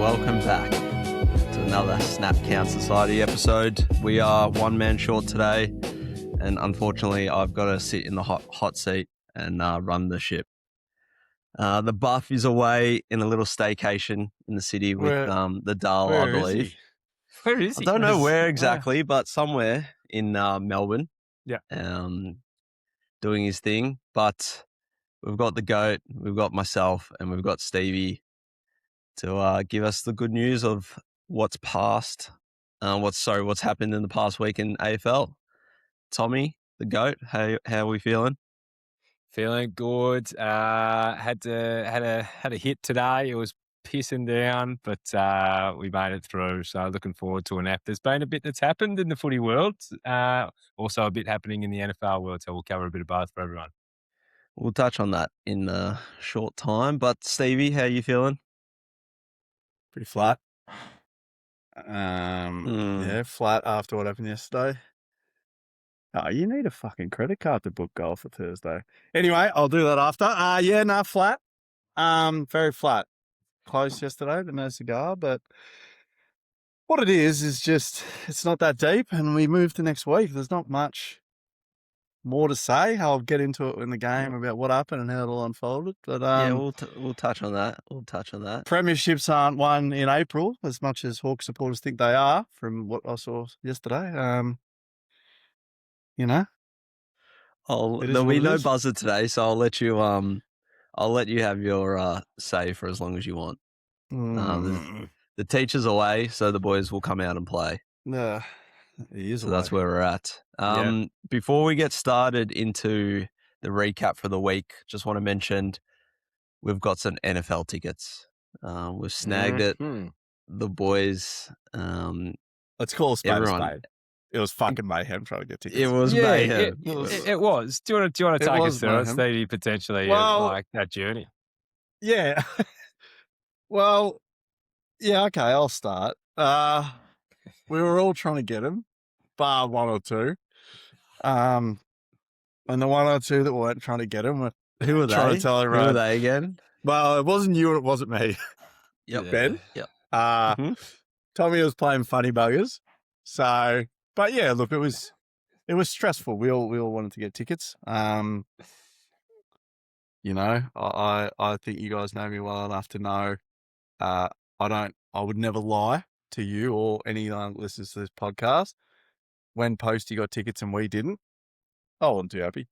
welcome back to another Snap Count Society episode. We are one man short today, and unfortunately, I've got to sit in the hot seat and run the ship. The Buff is away in a little staycation in the city with the Dull, I believe. Where is he? I don't know where exactly, but somewhere in Melbourne. Yeah. Doing his thing. But we've got the GOAT, we've got myself, and we've got Stevie to give us the good news of what's past, what's happened in the past week in AFL. Tommy, the GOAT, how are we feeling? Feeling good. Had a hit today. It was pissing down, but we made it through. So looking forward to an app. There's been a bit that's happened in the footy world. Also a bit happening in the NFL world. So we'll cover a bit of both for everyone. We'll touch on that in a short time. But Stevie, how are you feeling? Pretty flat. Yeah, flat after what happened yesterday. Oh, you need a fucking credit card to book golf for Thursday. Anyway, I'll do that after. Flat. Very flat. Close yesterday, but no cigar. But what it is just, it's not that deep, and we move to next week. There's not much more to say. I'll get into it in the game about what happened and how it all unfolded. But we'll touch on that. Premierships aren't won in April as much as Hawk supporters think they are, from what I saw yesterday. There'll be no buzzer today, so I'll let you have your say for as long as you want. The teacher's away, so the boys will come out and play. No. So that's where we're at. Before we get started into the recap for the week, just want to mention we've got some NFL tickets. We've snagged it. The boys. Let's call a spade a spade. It was fucking mayhem trying to get tickets. It was mayhem. It was. Do you want to take us through it, Stevie, potentially like that journey? Yeah. Well, yeah, okay, I'll start. We were all trying to get them, bar one or two. And the one or two that weren't trying to get them were who were trying they? to tell everyone. Who were they again? Well, it wasn't you and it wasn't me. Yep. Ben? Yep. Tommy was playing funny buggers. So, but yeah, look, it was stressful. We all wanted to get tickets. I think you guys know me well enough to know I would never lie to you or any listeners to this podcast. When Posty got tickets and we didn't, I wasn't too happy.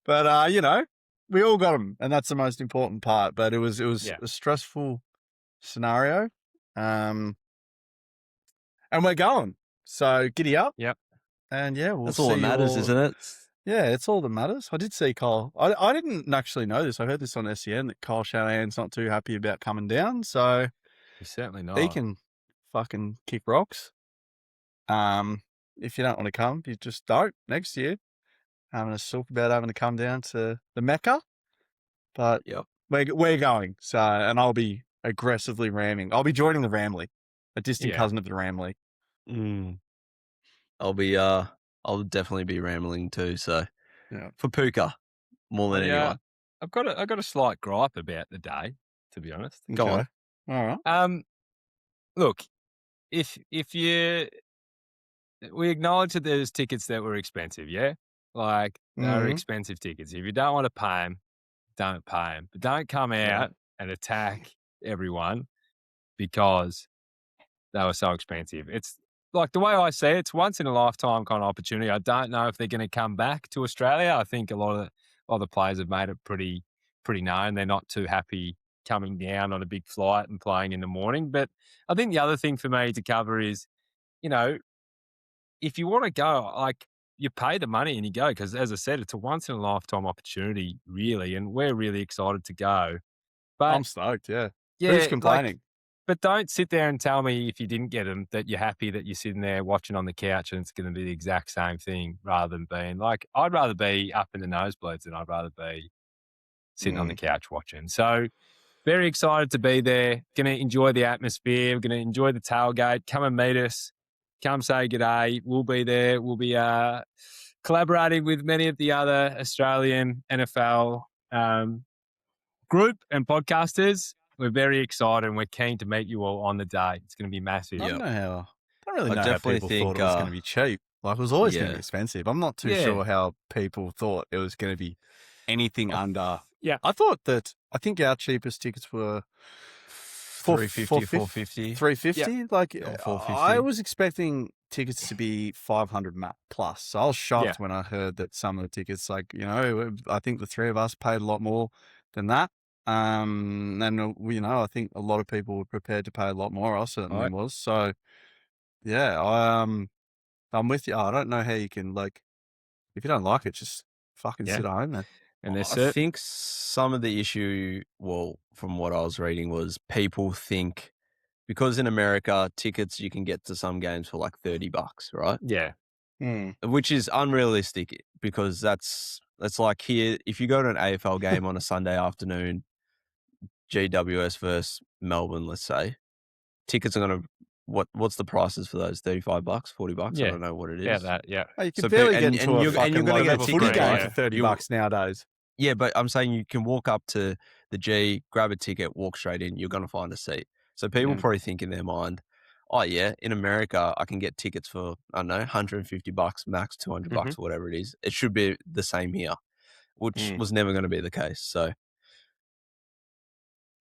But we all got them, and that's the most important part. But it was a stressful scenario, and we're going. So giddy up. Yep. And we'll that's see all that matters, isn't it? Yeah, it's all that matters. I did see Kyle. I didn't actually know this. I heard this on SEN that Kyle Shanahan's not too happy about coming down. So he's certainly not. He can fucking kick rocks. If you don't want to come, you just don't next year. I'm going to talk about having to come down to the Mecca, but we're going. So, and I'll be aggressively ramming. I'll be joining the Ramley, a distant cousin of the Ramley. I'll definitely be rambling too. So, for Puka more than anyone. I've got a slight gripe about the day, to be honest. Go on. All right. Look, we acknowledge that there's tickets that were expensive, yeah? Like, they're expensive tickets. If you don't want to pay them, don't pay them. But don't come out and attack everyone because they were so expensive. It's like the way I see it, it's once in a lifetime kind of opportunity. I don't know if they're going to come back to Australia. I think a lot of the players have made it pretty known. They're not too happy coming down on a big flight and playing in the morning. But I think the other thing for me to cover is, if you want to go, like, you pay the money and you go, because as I said, it's a once in a lifetime opportunity, really, and we're really excited to go. But I'm stoked, yeah. Who's complaining? But don't sit there and tell me if you didn't get them that you're happy that you're sitting there watching on the couch and it's going to be the exact same thing, rather than being like, I'd rather be up in the nosebleeds than I'd rather be sitting on the couch watching. So very excited to be there. Going to enjoy the atmosphere. We're going to enjoy the tailgate. Come and meet us. Come say g'day. We'll be there. We'll be collaborating with many of the other Australian NFL group and podcasters. we're very excited and we're keen to meet you all on the day. It's going to be massive. I don't really I know how definitely people think, thought it was going to be cheap. Like, it was always going to be expensive. I'm not too sure how people thought it was going to be anything under. Yeah. I think our cheapest tickets were 350, 450. 350. Like, Or 450. I was expecting tickets to be 500 plus. So I was shocked when I heard that some of the tickets, like, you know, I think the three of us paid a lot more than that. And, you know, I think a lot of people were prepared to pay a lot more. I certainly was. So, yeah, I'm with you. I don't know how you can, like, if you don't like it, just fucking sit at home, man. And I think some of the issue, well, from what I was reading, was people think because in America, tickets you can get to some games for like $30, right? Yeah. Which is unrealistic because that's like here. If you go to an AFL game on a Sunday afternoon, GWS versus Melbourne, let's say, tickets are going to, what's the prices for those? $35, $40? Yeah. I don't know what it is. Yeah, that, yeah. Oh, you can barely get into a fucking gonna get a footy ticket, game right? for $30 nowadays. Yeah, but I'm saying you can walk up to the G, grab a ticket, walk straight in. You're going to find a seat. So people probably think in their mind, oh yeah, in America I can get tickets for, I don't know, $150 max, $200, whatever it is. It should be the same here, which was never going to be the case. So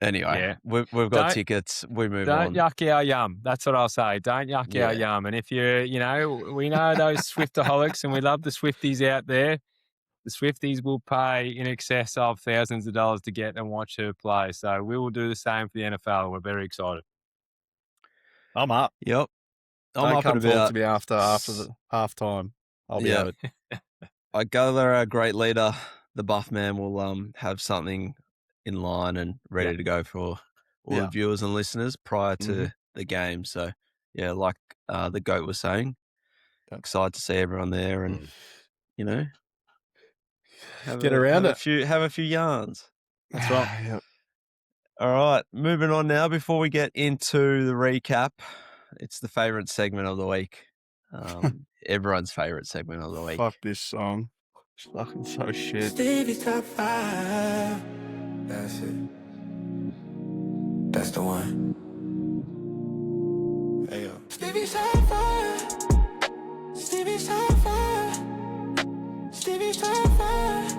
anyway, we've got tickets. We move on. Don't yuck our yum. That's what I'll say. Don't yuck our yum. And if you're, you know, we know those Swiftaholics and we love the Swifties out there. The Swifties will pay in excess of thousands of dollars to get and watch her play. So we will do the same for the NFL. We're very excited. I'm up. Yep. I'm up at about to be after the half time. I'll be out. I gather our great leader, the Buff Man, will have something in line and ready to go for all the viewers and listeners prior to the game. So yeah, like the GOAT was saying, excited to see everyone there and you know, have a few yarns. That's right. Yep. All right, moving on now. Before we get into the recap, it's the favorite segment of the week. Everyone's favorite segment of the week. Fuck this song. It's fucking so shit. Stevie's top 5. That's it. That's the one. Hey yo. Stevie's top 5. Stevie's top 5. Stevie's top 5.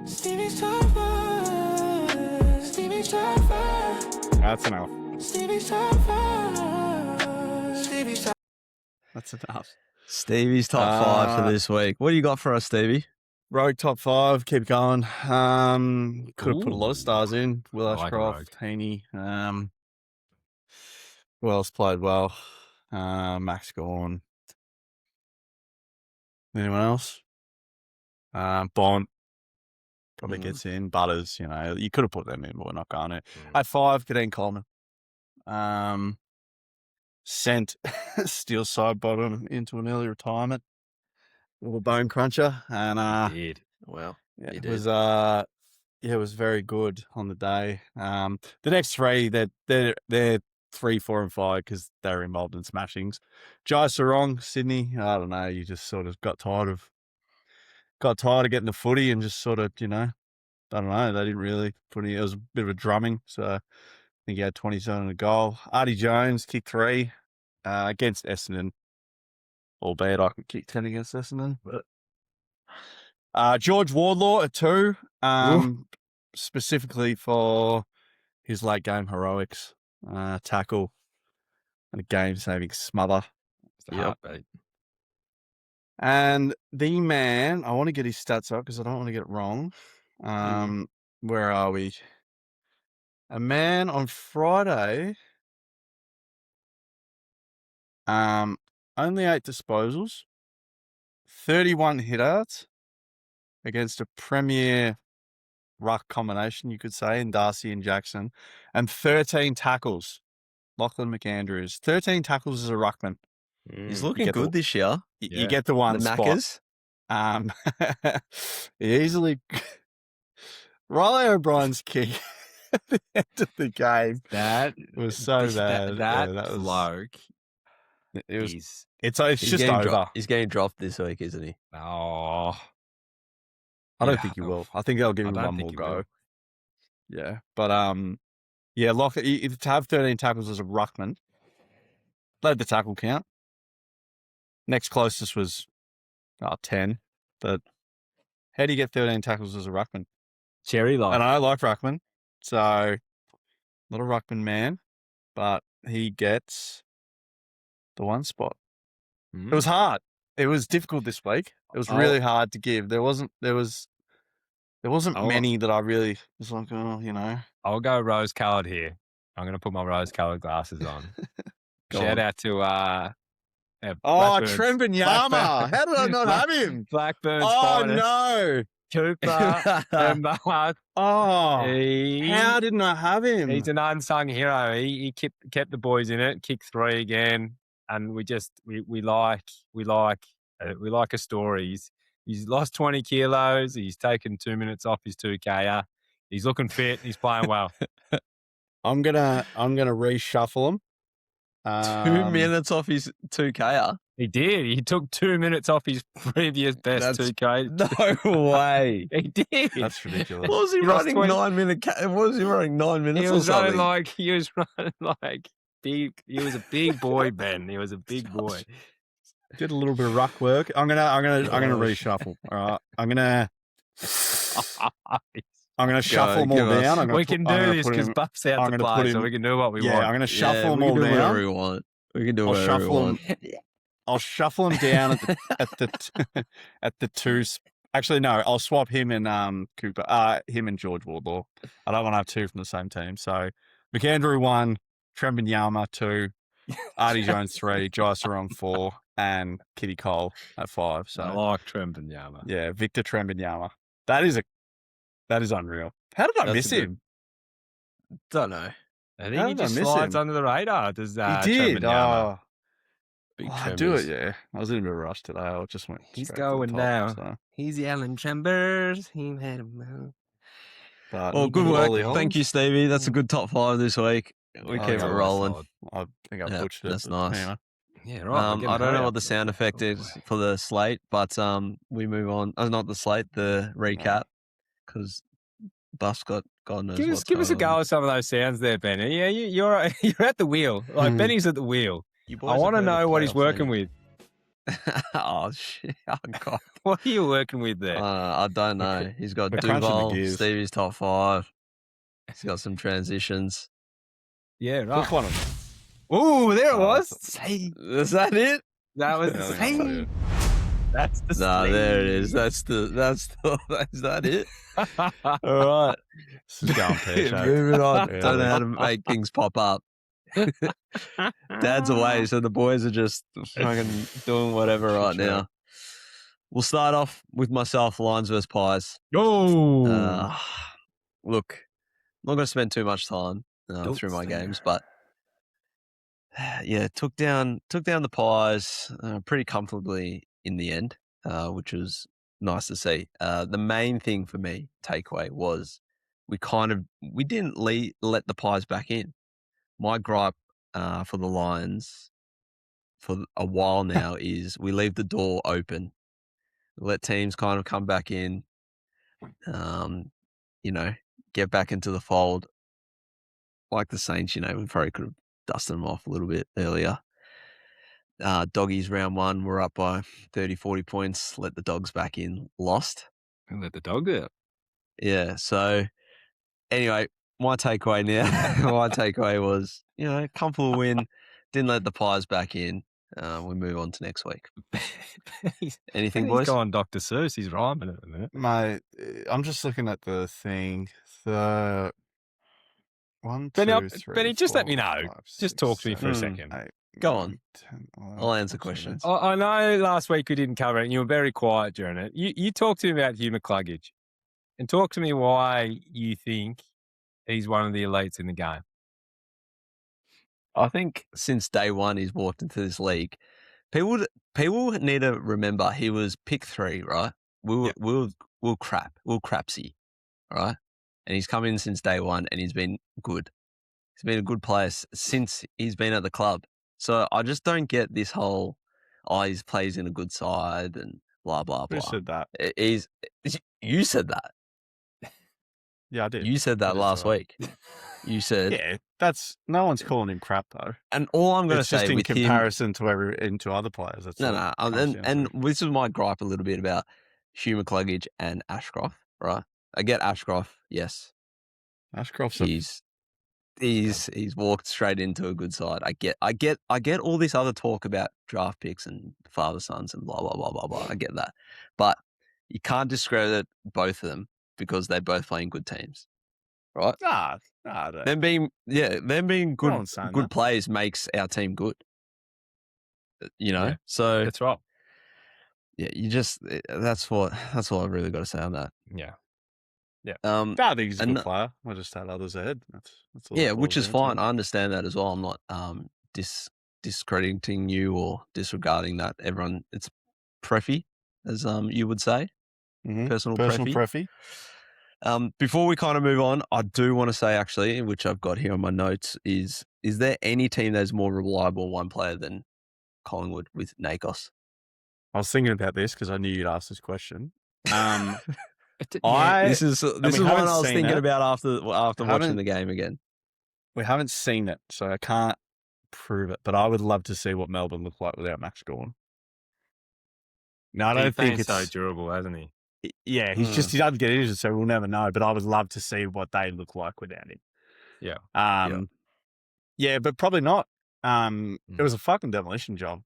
Stevie's top 5. Stevie's top 5. That's enough. Stevie's top 5. Stevie's top. That's enough. Stevie's top 5 for this week. What do you got for us, Stevie? Rogue top 5. Keep going. Could have put a lot of stars in. Will Ashcroft, Heaney. Who else played well? Max Gorn. Anyone else? Bond probably gets in. Butters, you know, you could have put them in, but we're not going to. At 5, Kadeem Coleman. Sent Steel Side Bottom into an early retirement. Little bone cruncher. And He did. Well, yeah, it was very good on the day. The next 3, they're 3, 4, and 5 because they're involved in smashings. Jai Sarong, Sydney. I don't know. You just sort of got tired of getting the footy and just sort of, you know, I don't know. They didn't really put any. It was a bit of a drumming. So I think he had 27 and a goal. Artie Jones kicked 3 against Essendon. Albeit I could kick 10 against Essendon, but George Wardlaw at 2, specifically for his late game heroics, tackle and a game-saving smother. It's the heartbeat. And the man, I want to get his stats up because I don't want to get it wrong. Where are we? A man on Friday, only 8 disposals, 31 hit-outs against a premier ruck combination, you could say, in Darcy and Jackson, and 13 tackles. Lachlan McAndrews, 13 tackles as a ruckman. He's looking good this year. You get the one spot. Easily. Riley O'Brien's kick at the end of the game. That was so bad. That was bloke. It's just over. He's getting dropped this week, isn't he? Oh. I don't think he will. I think they'll give him one more go. Yeah. But Yeah, to have 13 tackles as a ruckman, led the tackle count. Next closest was 10, but how do you get 13 tackles as a ruckman? Cherry And life. I like ruckman, so not a ruckman man, but he gets the one spot. It was hard. It was difficult this week. It was really hard to give. There wasn't many that I really was like, I'll go rose-coloured here. I'm going to put my rose-coloured glasses on. Shout out to Trembanyama. How did I not have him? Blackburn's Oh, finest. no. Cooper. How didn't I have him? He's an unsung hero. He kept the boys in it, kicked 3 again, and we like a story. He's lost 20 kilos. He's taken 2 minutes off his 2K. He's looking fit. He's playing well. I'm gonna reshuffle him. 2 minutes off his 2K. He did. He took 2 minutes off his previous best 2K. No way. He did. That's ridiculous. What was he running 9 minute? What was he running 9 minutes? He was running like big. He was a big boy, Ben. He was a big boy. Did a little bit of ruck work. I'm gonna reshuffle. All right. I'm gonna shuffle them all down. We can do this because Buff's out to play, so we can do what we want. Yeah, I'm gonna shuffle them all down. Whatever we want. We can do whatever we want. I'll shuffle them down at the two. Actually, no. I'll swap him and Cooper. Him and George Wardlaw. I don't want to have 2 from the same team. So McAndrew 1, Trembanyama 2, Artie Jones 3, Jai Sarong 4, and Kitty Cole at 5. So I like Trembanyama. Yeah, Victor Trembanyama. That is unreal. How did I miss him? Don't know. I think he just slides under the radar. Does he did? Trembanyama. I do it, yeah. I was in a bit of a rush today. I just went. He's going now. So. He's yelling Chambers. He had him. Well, good work. Thank you, Stevie. That's a good top 5 this week. We keep it rolling. I think I butchered it. That's nice. Anyway. Yeah, right. I don't know what the sound effect is for the slate, but we move on. Not the slate, the recap, because Buff's got God knows give us a go at some of those sounds there, Benny. Yeah, you're at the wheel. Like Benny's at the wheel. I want to know what he's working with. Oh shit! Oh god! What are you working with there? I don't know. He's got Duval, Stevie's top 5. He's got some transitions. Yeah, right. Which one of them? Oh, there it was. Is that it? That was the That's the there it is. That's is that it? All right. This is going pear-shaped. Moving on. Yeah. Don't know how to make things pop up. Dad's away, so the boys are just fucking doing whatever right now. We'll start off with myself, Lions versus Pies. Oh, look, I'm not going to spend too much time through my games, but yeah, took down the Pies pretty comfortably in the end, which was nice to see. The main thing for me, takeaway, was we didn't let the Pies back in. My gripe for the Lions for a while now is we leave the door open, let teams kind of come back in, get back into the fold. Like the Saints, we probably could have dusted them off a little bit earlier. Doggies round 1, we're up by 30, 40 points, let the Dogs back in, lost. And let the dog out. Yeah, so anyway, my takeaway was, comfortable win, didn't let the Pies back in. We move on to next week. Anything, boys? He's gone Dr. Seuss. He's rhyming at the minute. Mate, I'm just looking at the thing. The 1, 2, Benny, 3, Benny, just 4, let me know. 5, Just 6, talk to me for a 7, second. 8, Go 9, on. 10, 11, I'll answer 12, questions. I know last week we didn't cover it and you were very quiet during it. You talked to me about Hugh McCluggage and talk to me why you think he's one of the elites in the game. I think since day one he's walked into this league, people need to remember he was pick 3, right? We'll crapsy, right? And he's come in since day 1 and he's been good. He's been a good player since he's been at the club. So I just don't get this whole, he plays in a good side and blah, blah, blah. Who said that? You said that. Yeah, I did. You said that last week. You said, Yeah, that's no one's calling him crap though. and all I'm going to It's just say in with him, comparison to other players. That's no, all no, it comes down and to. this is my gripe a little bit about Hugh McCluggage and Ashcroft, right? I get Ashcroft, yes, Ashcroft's he's walked straight into a good side. I get all this other talk about draft picks and father sons and blah blah blah blah blah. I get that, but you can't discredit both of them because they're both playing good teams, right? nah, I don't. Them being No good one's saying good that. players makes our team good. You know, Yeah. so That's right. yeah, that's what I've really got to say on that. Yeah. Um, I think he's a and good player. I just had others ahead. That's all. yeah, it which boils is down to. fine. I understand that as well. I'm not discrediting you or disregarding that. Everyone, it's preffy, as you would say, personal preffy. Before we kind of move on, I do want to say actually, which I've got here on my notes, is there any team that's more reliable one player than Collingwood with Nakos? I was thinking about this because I knew you'd ask this question. This is one I was thinking about after watching the game again. We haven't seen it, so I can't prove it. But I would love to see what Melbourne look like without Max Gawn. Now I don't think it's so durable, hasn't he? Yeah, he doesn't get injured, so we'll never know. But I would love to see what they look like without him. Yeah. Yeah, but probably not. It was a fucking demolition job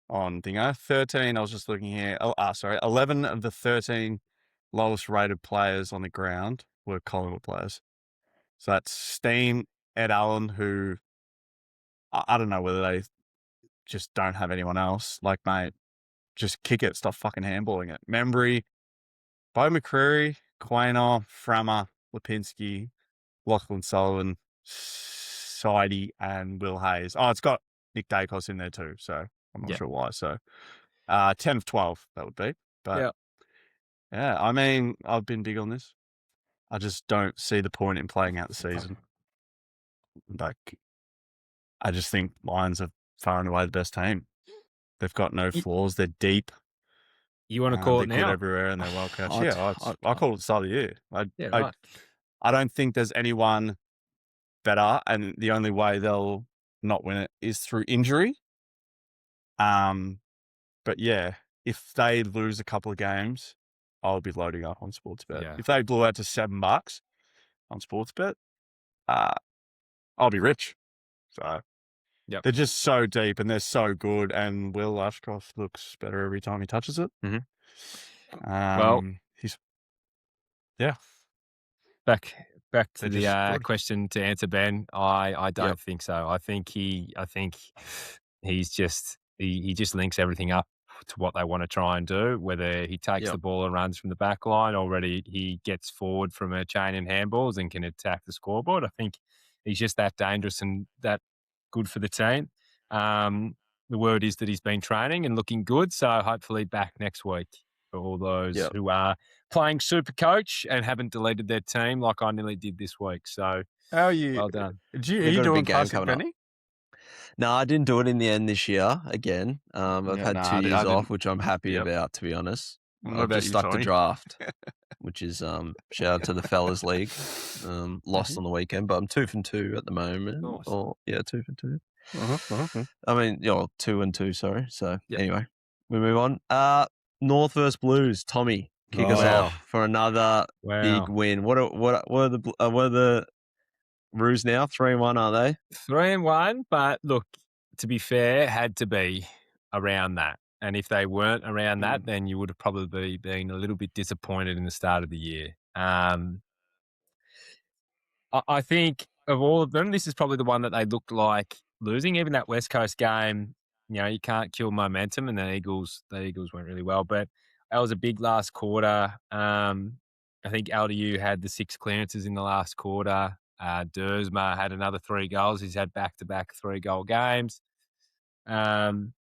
on Dingo. 13, I was just looking here. 11 of the 13 lowest rated players on the ground were Collingwood players. So that's Steen, Ed Allen, who I don't know whether they just don't have anyone else. Like, mate, just kick it. Stop fucking handballing it. Membry, Bo McCreary, Quaynor, Frammer, Lipinski, Lachlan Sullivan, Sidey, and Will Hayes. Oh, it's got Nick Dacos in there too, so I'm not sure why. So 10 of 12, that would be. But yeah, I mean, I've been big on this. I just don't see the point in playing out the season. Like, I just think Lions are far and away the best team. They've got no flaws. They're deep. You want to call it they're good now? everywhere, and they're well coached. I call it the start of the year. Right. I don't think there's anyone better, and the only way they'll not win it is through injury. But yeah, if they lose a couple of games, I'll be loading up on Sportsbet. Yeah. If they blew out to $7 on Sportsbet, I'll be rich. So they're just so deep and they're so good. And Will Ashcroft looks better every time he touches it. Mm-hmm. He's back to the question to answer, Ben. I don't think so. I think he's just he just links everything up to what they want to try and do. Whether he takes the ball and runs from the back line, or whether he gets forward from a chain and handballs and can attack the scoreboard. I think he's just that dangerous and that good for the team. The word is that he's been training and looking good, so hopefully back next week for all those who are playing Super Coach and haven't deleted their team like I nearly did this week. So how are you? Well done. Are you doing classic Benni? No, I didn't do it in the end this year again. I've had 2 years off, which I'm happy about, to be honest. I've just stuck to draft, which is shout out to the Fellas League. Lost on the weekend, but I'm 2 for 2 at the moment. Nice. 2 for 2. I mean, 2 and 2, sorry. So anyway, we move on. North versus Blues. Tommy, kick us off for another big win. What are the Roos now? 3-1, are they? 3-1, but look, to be fair, had to be around that. And if they weren't around that, then you would have probably been a little bit disappointed in the start of the year. I think of all of them, this is probably the one that they looked like losing. Even that West Coast game, you can't kill momentum, and the Eagles went really well. But that was a big last quarter. I think LDU had the 6 clearances in the last quarter. Dersma had another 3 goals. He's had back-to-back 3-goal games.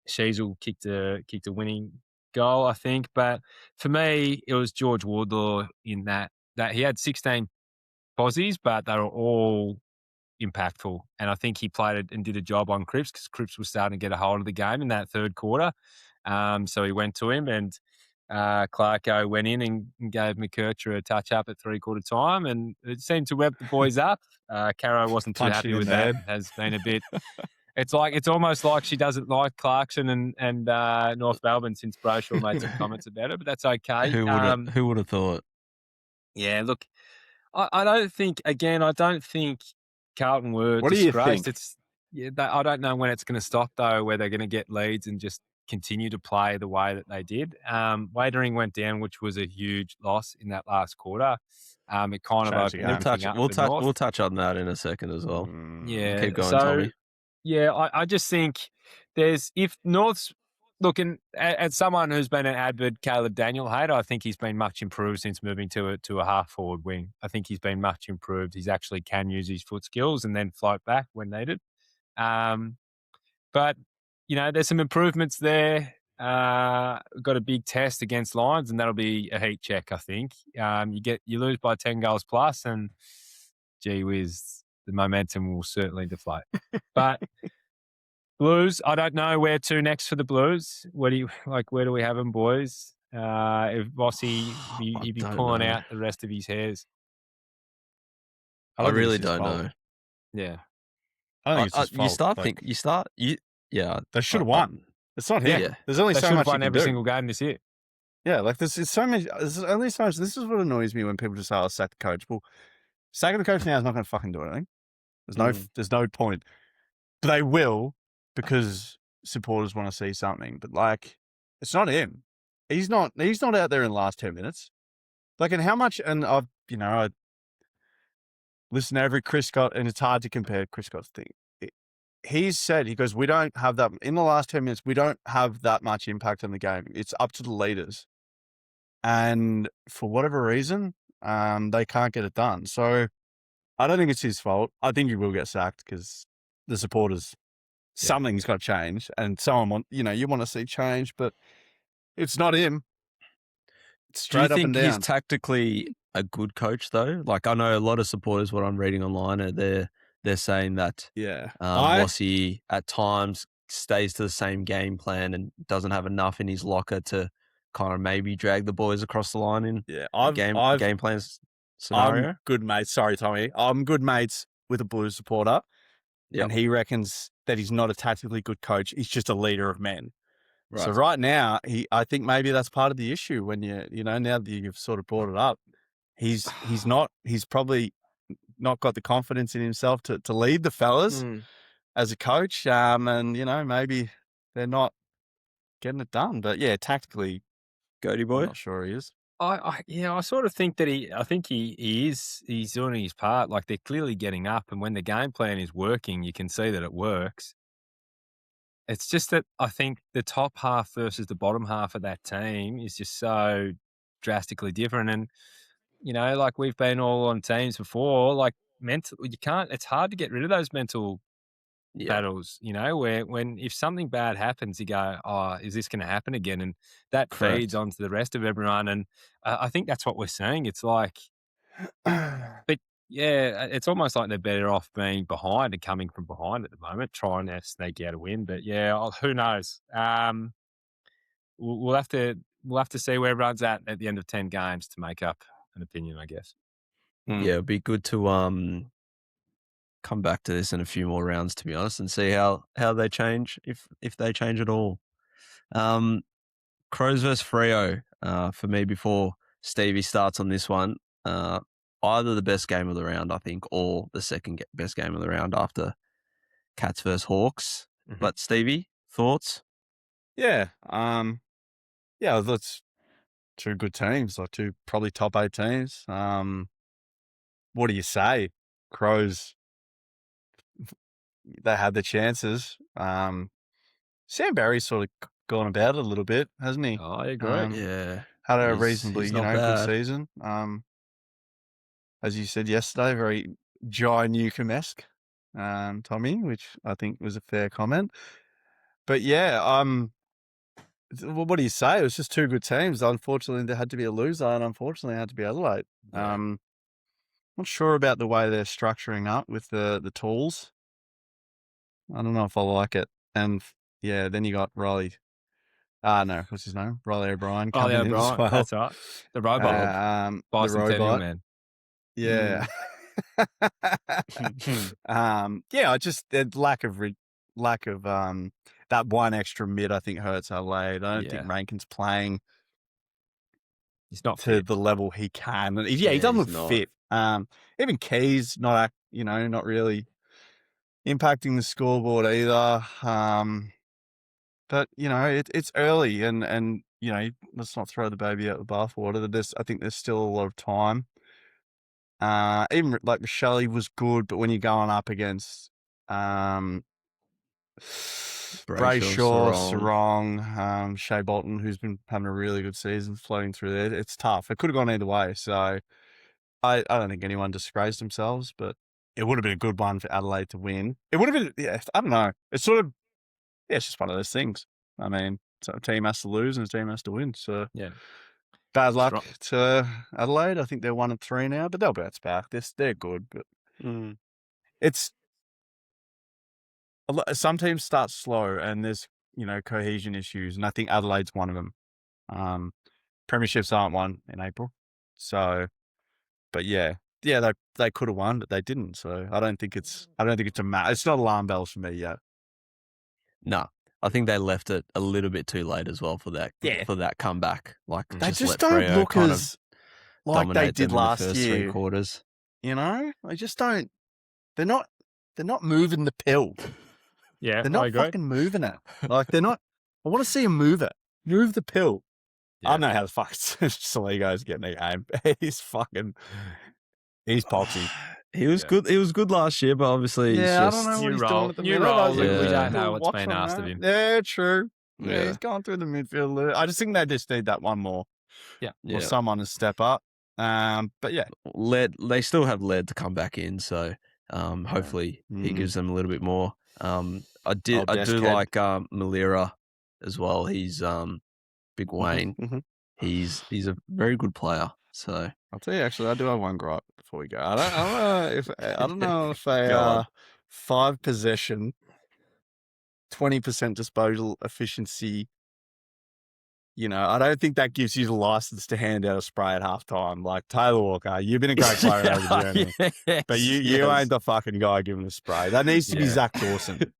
Sheasel kicked a winning goal, I think. But for me, it was George Wardlaw in that he had 16 posies, but they were all impactful. And I think he played it and did a job on Cripps because Cripps was starting to get a hold of the game in that third quarter. So he went to him, and Clarko went in and gave McKercher a touch up at 3/4 time, and it seemed to rev the boys up. Caro wasn't too Punched happy it in with the that. head. Has been a bit. It's almost like she doesn't like Clarkson and North Melbourne since Brayshaw made some comments about it, but that's okay. Who would have thought? Yeah, look, I don't think Carlton were What do you disgraced. think? I don't know when it's going to stop though, where they're going to get leads and just continue to play the way that they did. Watering went down, which was a huge loss in that last quarter. It kind of Changed the opened game. everything up for North. We'll touch on that in a second as well. Yeah, Keep going, so, Tommy. Yeah, I just think if North's looking at someone who's been an avid Caleb Daniel hater, I think he's been much improved since moving to a half forward wing. I think he's been much improved. He's actually can use his foot skills and then float back when needed. But there's some improvements there. Got a big test against Lions, and that'll be a heat check. I think you lose by 10 goals plus, and gee whiz, the momentum will certainly deflate. But Blues, I don't know where to next for the Blues. Where do we have them, boys? If Bossy, he'd be pulling out the rest of his hairs. I really don't know. Yeah. I think it's his fault. Yeah. They should have won. It's not him. Yeah. There's only They so should much have won you can every do. single game this year. Yeah, like there's so many. There's only so much. This is what annoys me when people just say, "I'll sack the coach." Well, sacking the coach now is not going to fucking do anything. There's no point. But they will because supporters want to see something. But like, it's not him. He's not out there in the last 10 minutes. Like, and how much? And I listen to every Chris Scott, and it's hard to compare Chris Scott's thing. He's said, he goes, we don't have that in the last 10 minutes. We don't have that much impact on the game. It's up to the leaders. And for whatever reason, they can't get it done. So I don't think it's his fault. I think he will get sacked because the supporters, something's got to change. And you want to see change, but it's not him. It's straight up and down. Do you think he's tactically a good coach though? Like, I know a lot of supporters, what I'm reading online, they're saying that Bossy at times stays to the same game plan and doesn't have enough in his locker to kind of maybe drag the boys across the line in game plan scenario. I'm good mates. Sorry, Tommy. I'm good mates with a Blues supporter, and he reckons that he's not a tactically good coach. He's just a leader of men. Right. So right now, I think maybe that's part of the issue when now that you've sort of brought it up, he's probably not got the confidence in himself to lead the fellas as a coach. And maybe they're not getting it done. But yeah, tactically, Goaty boy. I'm not sure he is. I sort of think that he's doing his part. Like, they're clearly getting up, and when the game plan is working, you can see that it works. It's just that I think the top half versus the bottom half of that team is just so drastically different. And, like we've been all on teams before, like it's hard to get rid of those mental battles, where if something bad happens, you go, oh, is this going to happen again? And that feeds onto the rest of everyone. And I think that's what we're seeing. It's like, but yeah, it's almost like they're better off being behind and coming from behind at the moment, trying to sneak out a win. But yeah, who knows? We'll have to see where everyone's at the end of 10 games to make up an opinion, I guess. Yeah, it'd be good to come back to this in a few more rounds, to be honest, and see how they change, if they change at all. Crows versus Freo, for me, before Stevie starts on this one, either the best game of the round, I think, or the second best game of the round after Cats versus Hawks. Mm-hmm. But Stevie, thoughts? Yeah. That's two good teams, like two probably top 8 teams. What do you say? Crows, they had the chances. Sam Barry's sort of gone about it a little bit, hasn't he? Oh, I agree. Had a reasonably, good season. As you said yesterday, very Jai Newcomb-esque, Tommy, which I think was a fair comment. But yeah, what do you say? It was just two good teams. Unfortunately, there had to be a loser, and unfortunately, it had to be Adelaide. Yeah. Not sure about the way they're structuring up with the tools. I don't know if I like it. And yeah, then you got Riley No, what's his name? Riley O'Brien Oh, coming yeah, in as Brian. well. That's right. The robot. The Bicentennial robot. man. Yeah. I just the lack of that one extra mid I think hurts Adelaide. I don't think Rankin's playing He's not to fit. the level he can. And he doesn't look fit. Even Keys not really impacting the scoreboard either. But it's early and let's not throw the baby out the bathwater. I think there's still a lot of time. Even like Shelley was good, but when you're going up against Brayshaw, Sarong, Shea Bolton, who's been having a really good season floating through there, it's tough. It could have gone either way. So I don't think anyone disgraced themselves, but it would have been a good one for Adelaide to win. It would have been, I don't know. It's sort of, it's just one of those things. I mean, so a team has to lose and a team has to win. So bad luck to Adelaide. I think they're 1-3 now, but they'll bounce back. They're good, but it's some teams start slow and there's cohesion issues, and I think Adelaide's one of them. Premierships aren't won in April, so but they could have won, but they didn't. So I don't think it's a matter. It's not alarm bells for me yet. No. I think they left it a little bit too late as well for that comeback. Like they just don't look as like they did last year. 3 quarters. They just don't. They're not moving the pill. Yeah, they're not fucking moving it. Like they're not. I want to see them move it. Move the pill. Yeah. I don't know how the fuck Saligo's getting a game. He's poxy. He was good. He was good last year, but obviously, I don't know what he's doing at the minute. We don't know what's been asked of him. Yeah, true. Yeah, he's going through the midfield. I just think they just need that one more. Or someone to step up. But yeah, they still have Led to come back in, so hopefully he gives them a little bit more. I do like Malira as well. He's Big Wayne. He's a very good player. So I'll tell you, actually, I do have one gripe before we go. I don't know if a 5 possession, 20% disposal efficiency. I don't think that gives you the license to hand out a spray at halftime. Like Taylor Walker, you've been a great player over the journey, but you ain't the fucking guy giving a spray. That needs to be Zach Dawson.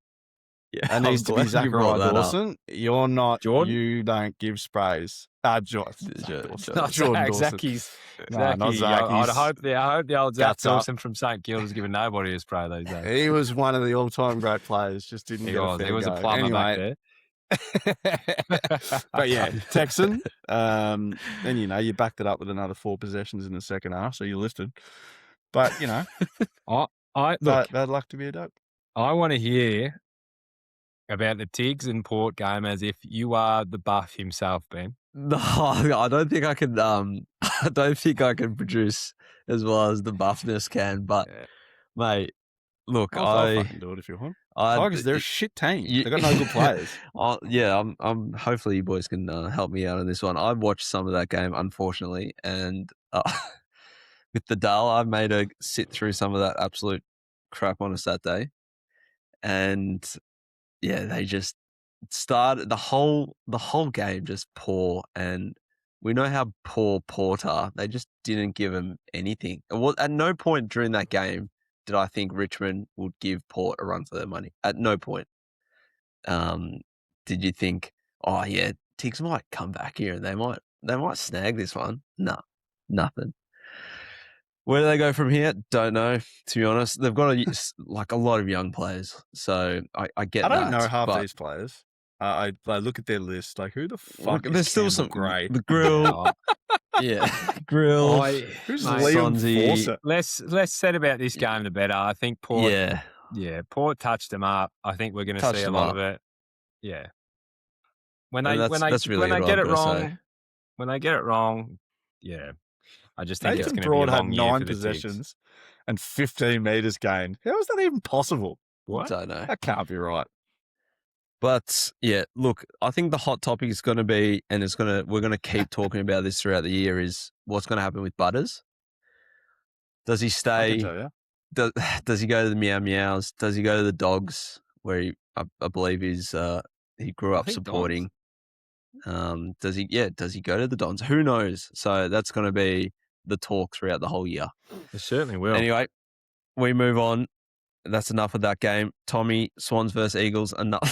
That needs to be Zach Dawson. You're not. Jordan? You don't give sprays. Jordan Dawson. Zacky's. Not Zach. I hope the old Zach Dawson from St Kilda's giving nobody a spray those days. He was one of the all-time great players. Just didn't get a fair He was go. a plumber back there. But yeah, Texan. And you backed it up with another 4 possessions in the second half, so you lifted. But bad luck to be a dope. I want to hear about the Tiggs and Port game as if you are the buff himself, Ben. No, I don't think I can. I don't think I can produce as well as the buffness can. But mate, look, I'll fucking do it if you want. Tigers, they're a shit team. They've got no good players. I'm. Hopefully, you boys can help me out on this one. I watched some of that game, unfortunately, and with the Dale, I made her sit through some of that absolute crap on a Saturday, and they just started the whole game just poor, and we know how poor Port are. They just didn't give them anything. At no point during that game did I think Richmond would give Port a run for their money. At no point. Did you think, Tiggs might come back here and they might snag this one? No, nothing. Where do they go from here? Don't know, to be honest. They've got a lot of young players, so I get that. I don't know half these players. I look at their list, like who the fuck is there's still some great. The Grill, Grill. Who's Liam Fawcett? Less said about this game, the better. I think Port. Port touched them up. I think we're going to see a lot of it. Yeah. When they get it wrong, I just think it's going to be a long year for the 9 possessions and 15 meters gained. How is that even possible? What? I don't know. That can't be right. But look, I think the hot topic is going to be, and we're going to keep talking about this throughout the year, is what's going to happen with Butters. Does he stay? Does he go to the Meow Meows? Does he go to the Dogs, where I believe he grew up supporting? Does he? Yeah, does he go to the Dons? Who knows? So that's going to be the talk throughout the whole year. It certainly will. Anyway, we move on. That's enough of that game. Tommy, Swans versus Eagles. Enough.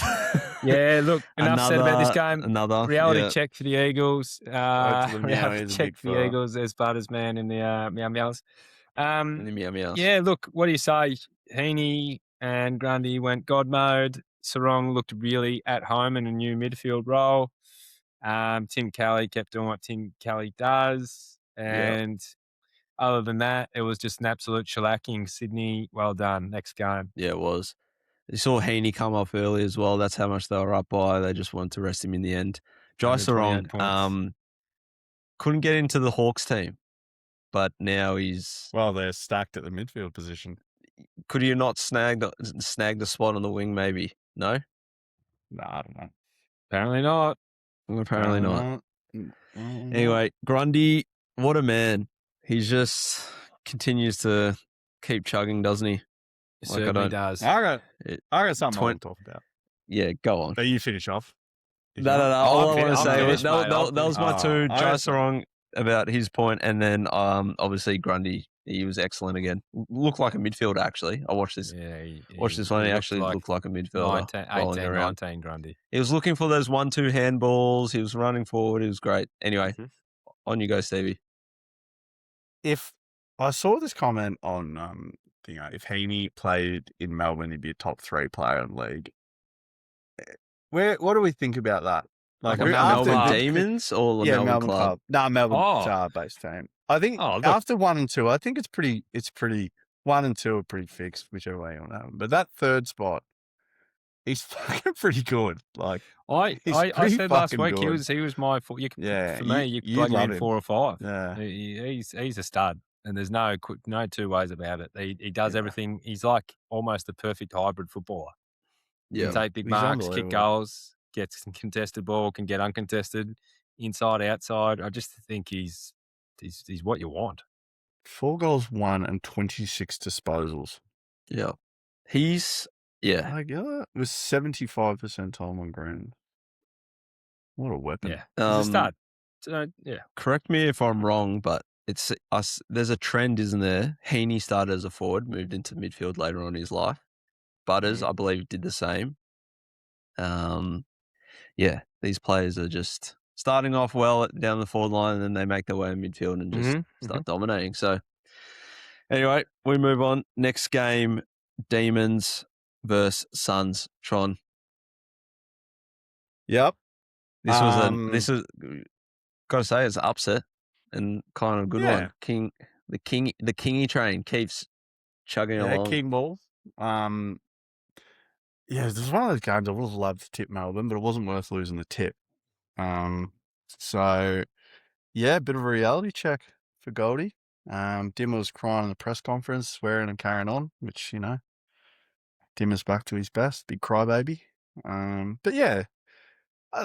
Yeah, look, enough said about this game. Another Reality check for the Eagles. the Reality Meowies, a check big for the fella. Eagles. There's Butters man in the Meow Meows. And the meow meows. Yeah, look, what do you say? Heaney and Grundy went God mode. Sarong looked really at home in a new midfield role. Tim Kelly kept doing what Tim Kelly does. And other than that, it was just an absolute shellacking. Sydney, well done. Next game. Yeah, it was. You saw Heaney come up early as well. That's how much they were up by. They just wanted to rest him in the end. Jai 128 Sarong couldn't get into the Hawks team, but now he's. Well, they're stacked at the midfield position. Could he not snag the spot on the wing? Maybe no. No, I don't know. Apparently not. Apparently not. Anyway, Grundy, what a man! He just continues to keep chugging, doesn't he? It Like, I certainly don't- does. I got something I want to talk about. Yeah, go on. But you finish off. No. All I want to I'm say finished, that, mate. that was my two. I Jai got- Sarong about his point, and then obviously Grundy. He was excellent again. Looked like a midfielder actually. I watched this. Yeah, Watched this one. He looked actually like looked like a midfielder. 19, rolling 18, around. 19 Grundy. He was looking for those 1-2 handballs. He was running forward. He was great. Anyway, on you go, Stevie. If I saw this comment on, if Heaney played in Melbourne, he'd be a top 3 player in the league. What do we think about that? Like we're Melbourne after- Demons or the Melbourne Club? No, Melbourne Oh. based team. I think Oh, look. after 1 and 2, I think it's pretty 1 and 2 are pretty fixed, whichever way you want to have them. But that third spot, he's fucking pretty good. Like, I He's I pretty said last fucking week good. he was my for Yeah, me. You you plug him love in him. 4 or 5. yeah, He's a stud, and there's no two ways about it. He does Yeah. everything. He's like almost the perfect hybrid footballer. Yeah. Can take big He's marks, kick unbelievable. goals, gets contested ball, can get uncontested, inside, outside. I just think he's what you want. 4 goals, 1 and 26 disposals. Yeah. He's Like, it was 75 percentile on ground. What a weapon! Yeah, he's a stud. So, yeah, Correct me if I'm wrong, but it's us. There's a trend, isn't there? Heaney started as a forward, moved into midfield later on in his life. Butters, I believe, did the same. Yeah, these players are just starting off well down the forward line, and then they make their way in midfield and just start dominating. So, anyway, we move on. Next game: Demons versus Suns. Tron. Yep. This was gotta say it's an upset and kind of a good Yeah. one. The Kingy train keeps chugging along. King Ball. Yeah, this was one of those games I would have loved to tip Melbourne, but it wasn't worth losing the tip. So yeah, a bit of a reality check for Goldie. Dimmer was crying in the press conference, swearing and carrying on, which, Dimmer's back to his best, big crybaby. But yeah,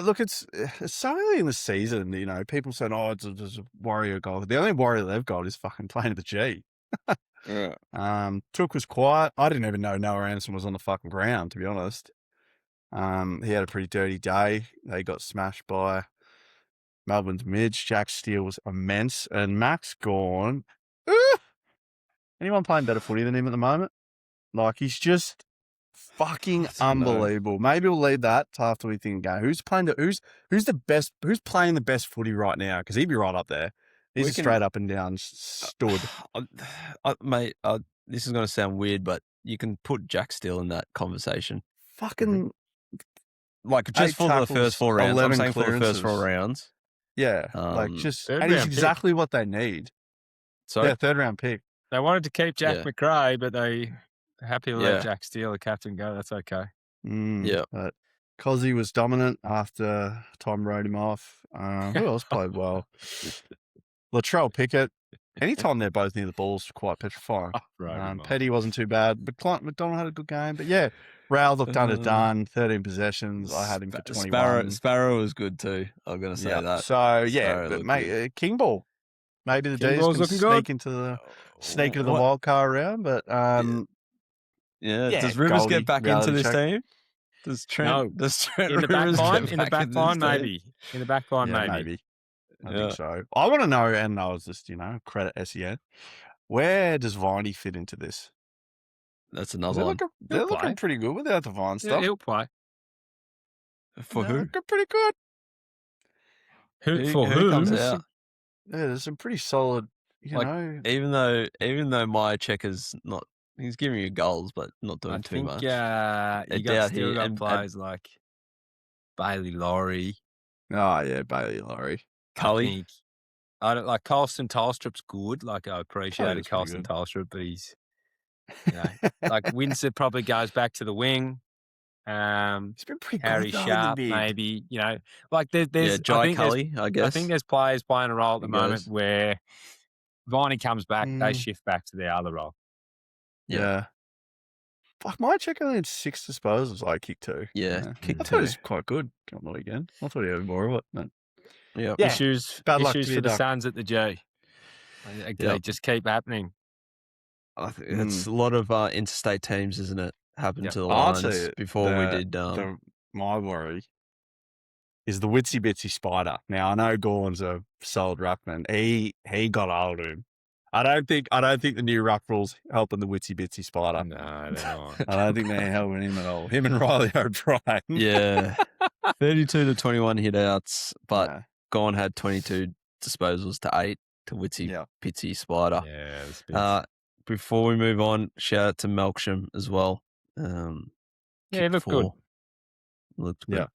look, it's so early in the season, people saying, oh, it's a Warrior goal. The only Warrior they've got is fucking playing at the G. Yeah. Took was quiet. I didn't even know Noah Anderson was on the fucking ground, to be honest. He had a pretty dirty day. They got smashed by Melbourne's mids. Jack Steele was immense. And Max Gawn. Anyone playing better footy than him at the moment? Like, he's just fucking unbelievable. Maybe we'll leave that to after we think, who's playing who's playing the best footy right now? Because he'd be right up there. He's a straight up and down stud. Mate, this is going to sound weird, but you can put Jack Steele in that conversation. Fucking Like, just 8 for the tackles, first 4 rounds. I'm 11 saying for the first 4 clearances. rounds. yeah, third and he's round pick. exactly what they need. Sorry? Yeah, 3rd round pick. they wanted to keep Jack Yeah. McRae, but they happy to Yeah. let Jack Steele, the captain, go. That's okay. Yeah. But Cozzy was dominant after Tom wrote him off. Who else played well? Latrell Pickett. Anytime they're both near the ball is quite petrifying. Right. Petty wasn't too bad, but Clint McDonald had a good game. But yeah, Raul looked underdone. 13 possessions. I had him for 21. Sparrow was good too. I'm going to say that. So yeah, Sparrow but looked mate, King Ball. Maybe the King D's Ball's can looking sneak good. into the What- wild card round. But Yeah. yeah, Does Rivers Goldie, get back into reality this check. team? Does Trent? No. Does Trent In the back Rivers line, get in the back back this line, team? maybe. In the back line, Yeah, maybe. maybe. I Yeah. think so. I want to know, and I was just, credit SEN. Where does Viney fit into this? That's 'Cause another one. they're He'll looking play. pretty good without the Vine Yeah, stuff. he'll play. For They're who? looking pretty good. Who comes out? There's some pretty solid, Like, even though my checker's not, he's giving you goals, but not doing I too think much. you They're got out still here got and players like Bailey Laurie. Oh, yeah, Bailey Laurie. I Cully. think I don't like Colston Tolstrup's good. Like I appreciated was pretty Colston good. Tolstrup, but he's like Winsor probably goes back to the wing. He's been pretty Harry good though, Sharp, in the mid. maybe, like there's Yeah, Jai I think Cully, I guess. I think there's players playing a role at the He moment goes. where Viney comes back, they Mm. shift back to their other role. Yeah. Fuck, my check only had 6 disposals. I kicked 2. Yeah, kick I thought 2. it was quite good on the weekend. I thought he had more of it. But Yeah. Yeah. Issues Bad luck to for you, the Doc. Suns at the G. They just keep happening. I think it's a lot of interstate teams, isn't it? Happened Yep. to the I'll Lions tell you, before we did. my worry is the Witsy Bitsy Spider. Now I know Gorn's a solid ruckman. He got hold of him. I don't think the new ruck rules helping the Witsy Bitsy Spider. No, they're not. I don't think they're helping him at all. Him and Riley O'Brien. Yeah, 32 to 21 hit outs, but Yeah. Gorn had 22 disposals to 8 to Witsy Pitsy Spider. Yeah, it's been- Before we move on, shout out to Melksham as well. Yeah, he kicked looked 4. good. Looked good. Yeah.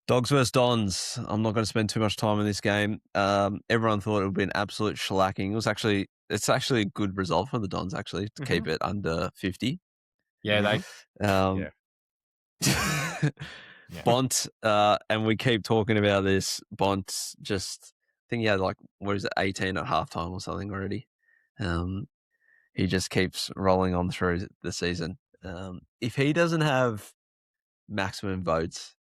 Dogs versus Dons. I'm not going to spend too much time in this game. Everyone thought it would be an absolute shellacking. It's actually a good result for the Dons actually to keep it under 50. Yeah, they Bont, and we keep talking about this. Bont just, I think he had 18 at halftime or something already. He just keeps rolling on through the season. If he doesn't have maximum votes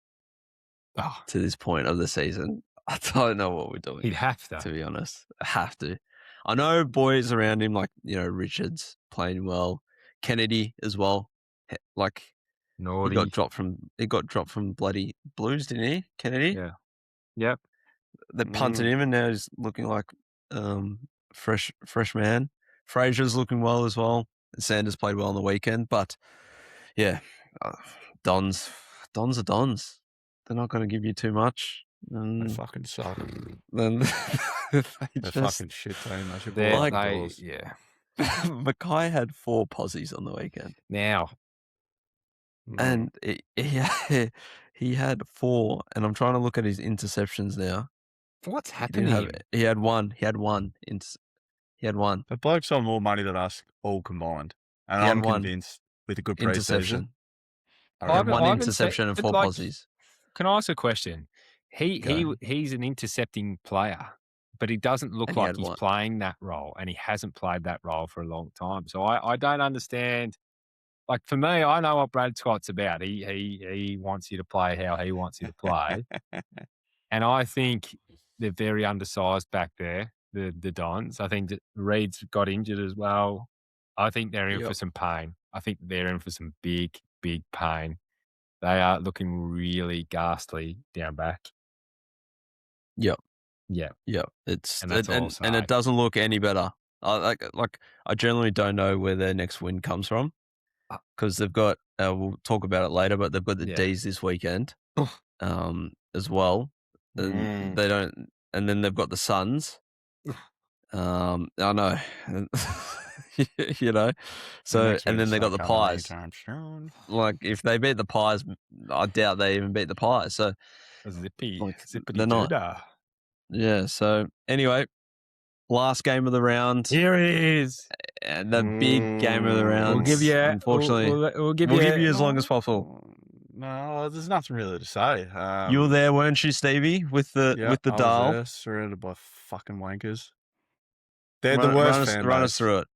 to this point of the season, I don't know what we're doing. he'd have to. To be honest, have to. I know boys around him like Richards playing well, Kennedy as well. Like Naughty. he got dropped from bloody Blues, didn't he? Kennedy. Yeah. Yep. They punted him, and now he's looking like fresh man. Fraser's looking well as well. Sanders played well on the weekend, but yeah, Dons are Dons. They're not going to give you too much. They fucking suck. Then They're fucking shit team. They should They're blow up like, doors. yeah. Mackay had 4 posies on the weekend, Now, and he had 4. And I'm trying to look at his interceptions now. what's He didn't happening? He had one. He had one. He had one The bloke's on more money than us all combined. And He had I'm one convinced with a good pre-season. interception. I haven't- One I haven't interception seen- and but 4 like- posies. Can I ask a question? Go. He's an intercepting player, but he doesn't look And he like had he's one. playing that role, and he hasn't played that role for a long time. So I don't understand. Like for me, I know what Brad Scott's about. He wants you to play how he wants you to play, and I think they're very undersized back there. The Dons. I think that Reed's got injured as well. I think they're in for some pain. I think they're in for some big pain. They are looking really ghastly down back. Yep. Yeah. It's And that's all I'll and say. it doesn't look any better. I generally don't know where their next win comes from because they've got. We'll talk about it later, but they've got the D's this weekend, as well. And they don't, and then they've got the Suns. I know, So and then they got the Pies. Like if they beat the Pies, I doubt they even beat the Pies. So Zippy. they're not. Yeah. So anyway, last game of the round. Here he is. And the big game of the round. We'll give you. Unfortunately, we'll give we'll you. give you as long as possible. No, there's nothing really to say. You were there, weren't you, Stevie, with the Dahl? Surrounded by fucking wankers. They're the worst fan Run base. us through it.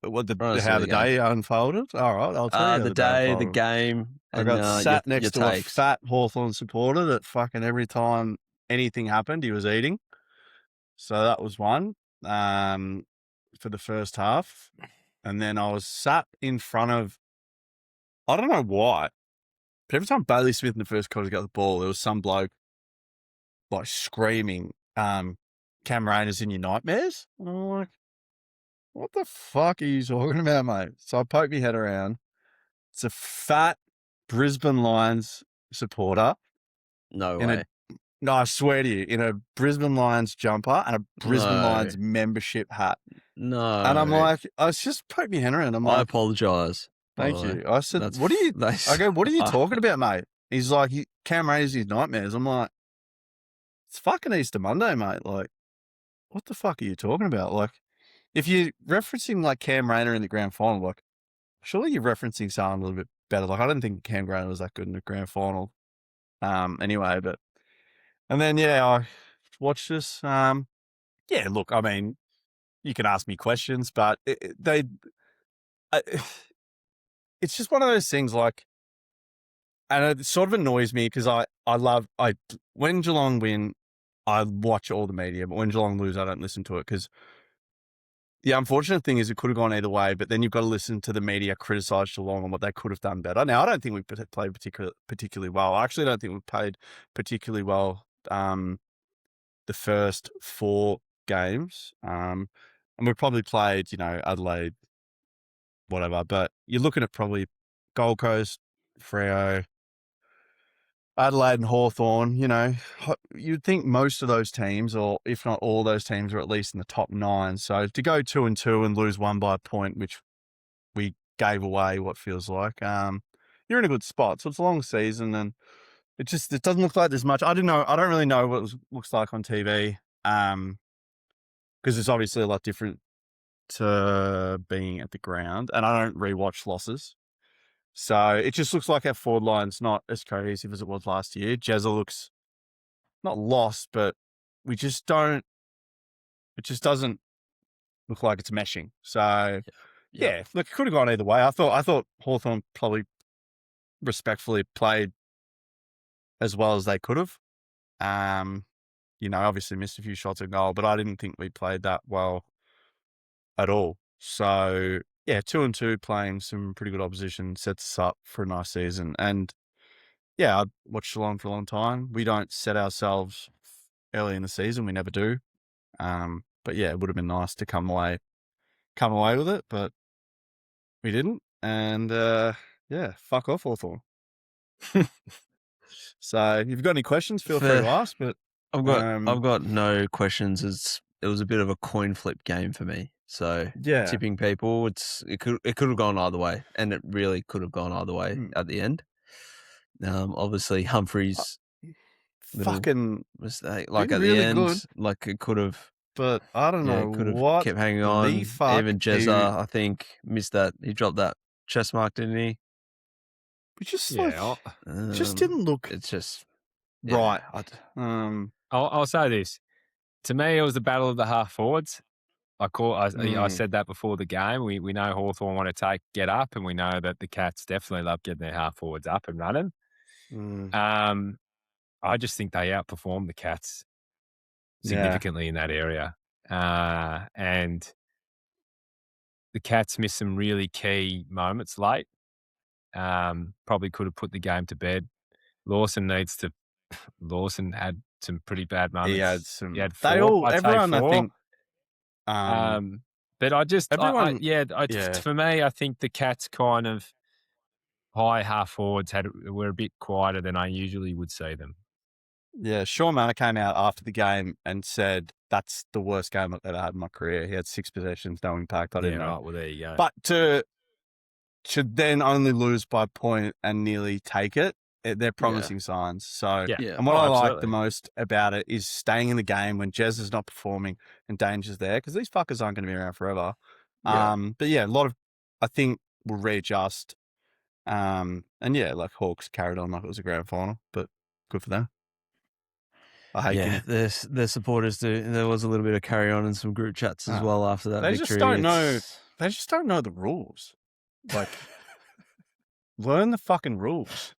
What Run us how through the day unfolded? All right, I'll tell you. The day, the unfolded. game. I and, got sat your next to takes. a fat Hawthorn supporter that fucking every time anything happened, he was eating. So that was one for the first half. And then I was sat in front of, I don't know why, But every time Bailey Smith in the first quarter got the ball, there was some bloke like screaming, Cam Rayner's in your nightmares. And I'm like, what the fuck are you talking about, mate? So I poked my head around. It's a fat Brisbane Lions supporter No in way. no, I swear to you, in a Brisbane Lions jumper and a Brisbane No. Lions membership hat. No. And I'm like, I was just poked my head around. I'm I like, apologise. thank you. I said, what are you? That's, I go, what are you talking about, mate? He's like, Cam Rayner's his nightmares. I'm like, it's fucking Easter Monday, mate. Like, what the fuck are you talking about? Like, if you're referencing like Cam Rayner in the grand final, like, surely you're referencing someone a little bit better. Like, I don't think Cam Rayner was that good in the grand final. Anyway, but, and then, yeah, I watched this. Yeah, look, I mean, you can ask me questions, but it's just one of those things like, and it sort of annoys me because when Geelong win, I watch all the media, but when Geelong lose, I don't listen to it because the unfortunate thing is it could have gone either way, but then you've got to listen to the media criticise Geelong on what they could have done better. Now, I don't think we played particularly well. I actually don't think we played particularly well the first 4 games. And we probably played, Adelaide, whatever, but you're looking at probably Gold Coast, Freo, Adelaide and Hawthorn. You'd think most of those teams, or if not all those teams, are at least in the top 9. So to go 2-2 and lose 1 by a point, which we gave away, what feels like, you're in a good spot. So it's a long season, and it doesn't look like there's much. I don't really know what it looks like on TV, because it's obviously a lot different to being at the ground, and I don't rewatch losses. So it just looks like our forward line's not as cohesive as it was last year. Jezza looks not lost, but it just doesn't look like it's meshing. So yeah, look, it could have gone either way. I thought Hawthorn probably respectfully played as well as they could have. Obviously missed a few shots at goal, but I didn't think we played that well at all. So yeah, 2-2 playing some pretty good opposition sets us up for a nice season. And yeah, I've watched Geelong for a long time. We don't set ourselves early in the season. We never do. But yeah, it would have been nice to come away with it, but we didn't. And yeah, fuck off, Hawthorn. So if you've got any questions, feel free to ask. But I've got no questions. It was a bit of a coin flip game for me. So yeah, tipping people, it could have gone either way, and it really could have gone either way at the end. Obviously Humphrey's fucking mistake, like at really the end, good. Like it could have. But I don't know could have what kept hanging on. Even Jezza, I think, missed that. He dropped that chest mark, didn't he? It just just didn't look. It's just right. I'll say this. To me, it was the battle of the half forwards. I said that before the game. We know Hawthorn want to get up, and we know that the Cats definitely love getting their half forwards up and running. I just think they outperformed the Cats significantly in that area. And the Cats missed some really key moments late. Probably could have put the game to bed. Lawson had some pretty bad moments. He had some. He had 4. Everyone, I think. But I just, everyone, for me, I think the Cats kind of high half forwards were a bit quieter than I usually would see them. Yeah, Sean Manor came out after the game and said, that's the worst game I've ever had in my career. He had 6 possessions, no impact. I didn't know. Right, well, there you go. But to then only lose by a point and nearly take it, they're promising signs. So, and what I like the most about it is staying in the game when Jez is not performing and Danger's there, because these fuckers aren't going to be around forever. But yeah, a lot of, I think, will readjust. And yeah, like Hawks carried on like it was a grand final, but good for them. I hate their supporters do. There was a little bit of carry on in some group chats as well after that victory. They just don't know the rules. Like, learn the fucking rules,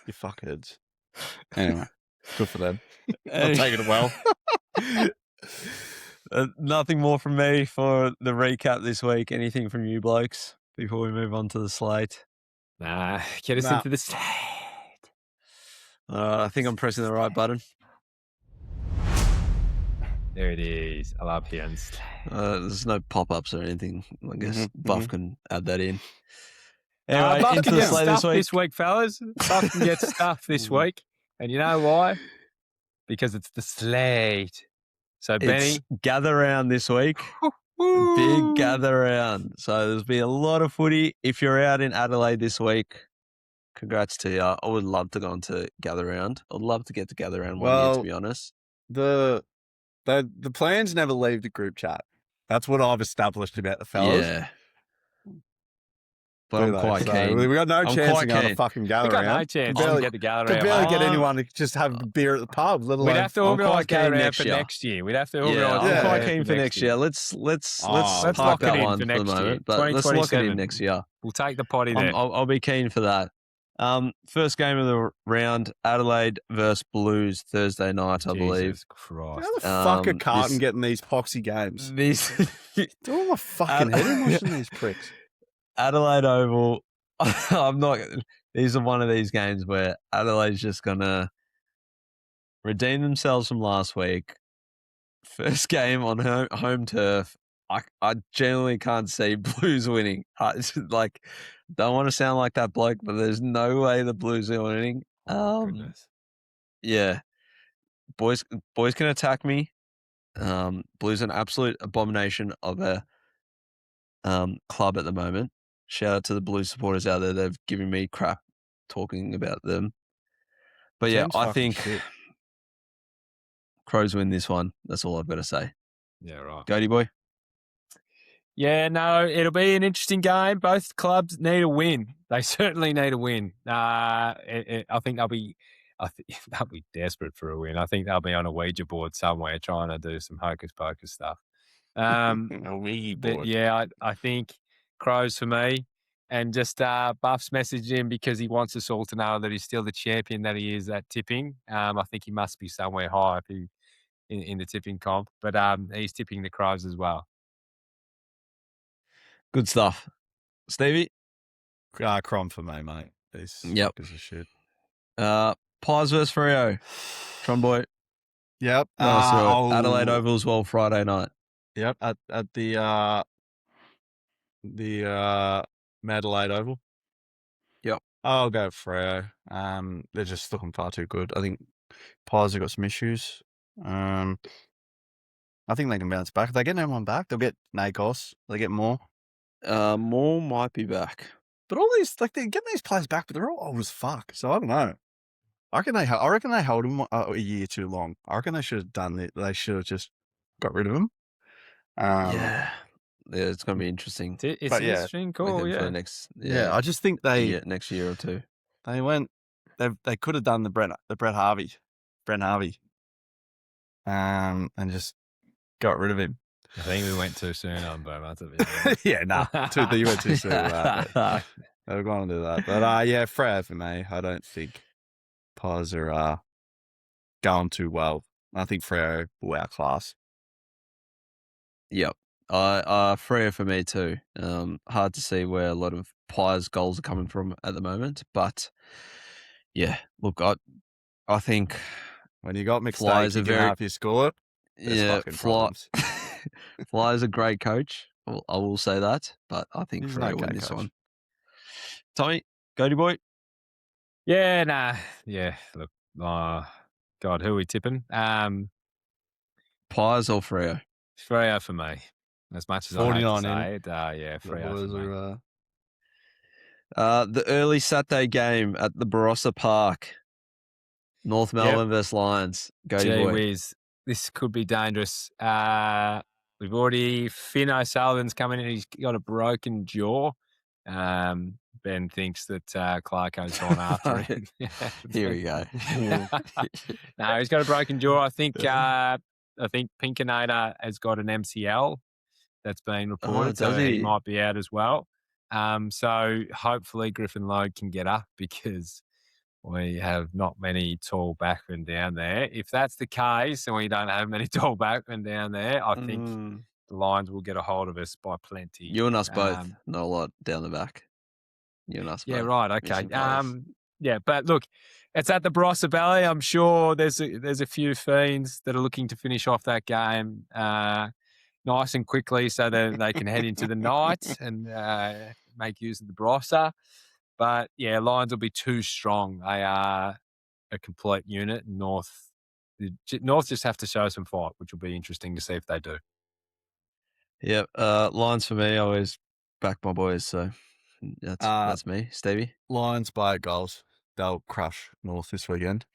you fuckheads. Anyway, good for them. I'll take it well. Nothing more from me for the recap this week. Anything from you blokes before we move on to the slate? Nah, get us into the slate. I think I'm pressing the right button. There it is. I love hearing slang. There's no pop-ups or anything. I guess Buff can add that in. Buff Anyway, into can the get slate stuff this week, fellas. Buff can get stuff this week. And you know why? Because it's the slate. So, Benny. It's gather round this week. Big gather round. So there's been a lot of footy. If you're out in Adelaide this week, congrats to you. I would love to go on to gather round. I'd love to get to gather round one year, to be honest. The plans never leave the group chat. That's what I've established about the fellas. Yeah. But I'm quite keen. We got no chance to go on a keen. fucking We gather got no round. chance barely- to get the gather Could round. barely get anyone to just have a beer at the pub, let alone. We'd have to I'm organise quite gather keen round next for year. next year. We'd have to Yeah, organise. I'm quite yeah, keen for next year. Let's Let's park lock it that in one for for the next year. moment. But let's lock it 2027. in next year. We'll take the potty there. I'll be keen for that. First game of the round, Adelaide versus Blues, Thursday night, I believe. Jesus Christ. How the fuck are Carlton this- getting these poxy games? These It's all my fucking head in watching these pricks. Adelaide Oval. I'm not. These are one of these games where Adelaide's just gonna redeem themselves from last week. First game on home turf. I generally can't see Blues winning. It's like, don't want to sound like that bloke, but there's no way the Blues are winning. Goodness. Yeah, boys can attack me. Blues an absolute abomination of a club at the moment. Shout out to the Blues supporters out there. They've given me crap talking about them. But yeah, Jen's I fucking think shit. Crows win this one. That's all I've got to say. Yeah, right. Goaty boy. Yeah, no, it'll be an interesting game. Both clubs need a win. They certainly need a win. I think they'll be desperate for a win. I think they'll be on a Ouija board somewhere trying to do some hocus pocus stuff. A wee But board. yeah, I think Crows for me. And just Buff's messaged him because he wants us all to know that he's still the champion that he is at tipping. I think he must be somewhere high in the tipping comp. But he's tipping the Crows as well. Good stuff. Stevie? Crom for me, mate. These Yep. fuckers are shit. Pies versus Freo. Tron boy. Yep. Adelaide Oval as well, Friday night. Yep. At the Adelaide Oval. Yep. I'll go Freo. They're just looking far too good. I think Pies have got some issues. I think they can bounce back. If they get anyone back, they'll get Nakos. They get more. Moore might be back. But all these, like, they're getting these players back, but they're all old as fuck. So I don't know. I reckon they held him a year too long. I reckon they should have done it. They should have just got rid of him. Yeah, it's going to be interesting. It's but an yeah, interesting with call, him for yeah. the next, I just think next year or two. they went. They could have done the Brent Harvey, and just got rid of him. I think we went too soon on Burma. Yeah, nah, you went too soon with that. They were going to do that, but yeah, Freo for me. I don't think Pies are going too well. I think Freo will outclass. Yep. Freo for me too. Hard to see where a lot of Pies goals are coming from at the moment, but yeah, look, I think When you got mixed Flyers you are can very- have you score it. There's fucking problems. Fly's a great coach. I will say that, but I think He's an Freo okay win this coach. one. Tommy, Goaty boy. Yeah, nah. Yeah, look. God, who are we tipping? Pies or Freo? Freo for me. As much as I hate 49 to in. say it, yeah, Freo for me. The early Saturday game at the Barossa Park. North Melbourne versus Lions. Goaty Gee boy. whiz, this could be dangerous. We've already Finn O'Sullivan's coming in. He's got a broken jaw. Ben thinks that Clarko's gone after him. Here we go. No, he's got a broken jaw. I think Pinkinator has got an MCL that's been reported, so does he he? might be out as well. So hopefully Griffin Logue can get up because we have not many tall backmen down there. If that's the case and we don't have many tall backmen down there, I think the Lions will get a hold of us by plenty. You and us both. Not a lot down the back. You and us both. Yeah, right. Okay. Mission players. Yeah, but look, it's at the Barossa Valley. I'm sure there's a few fiends that are looking to finish off that game nice and quickly so that they can head into the night and make use of the Barossa. But, yeah, Lions will be too strong. They are a complete unit. North just have to show some fight, which will be interesting to see if they do. Yeah, Lions for me. I always back my boys, so that's me. Stevie? Lions by goals. They'll crush North this weekend.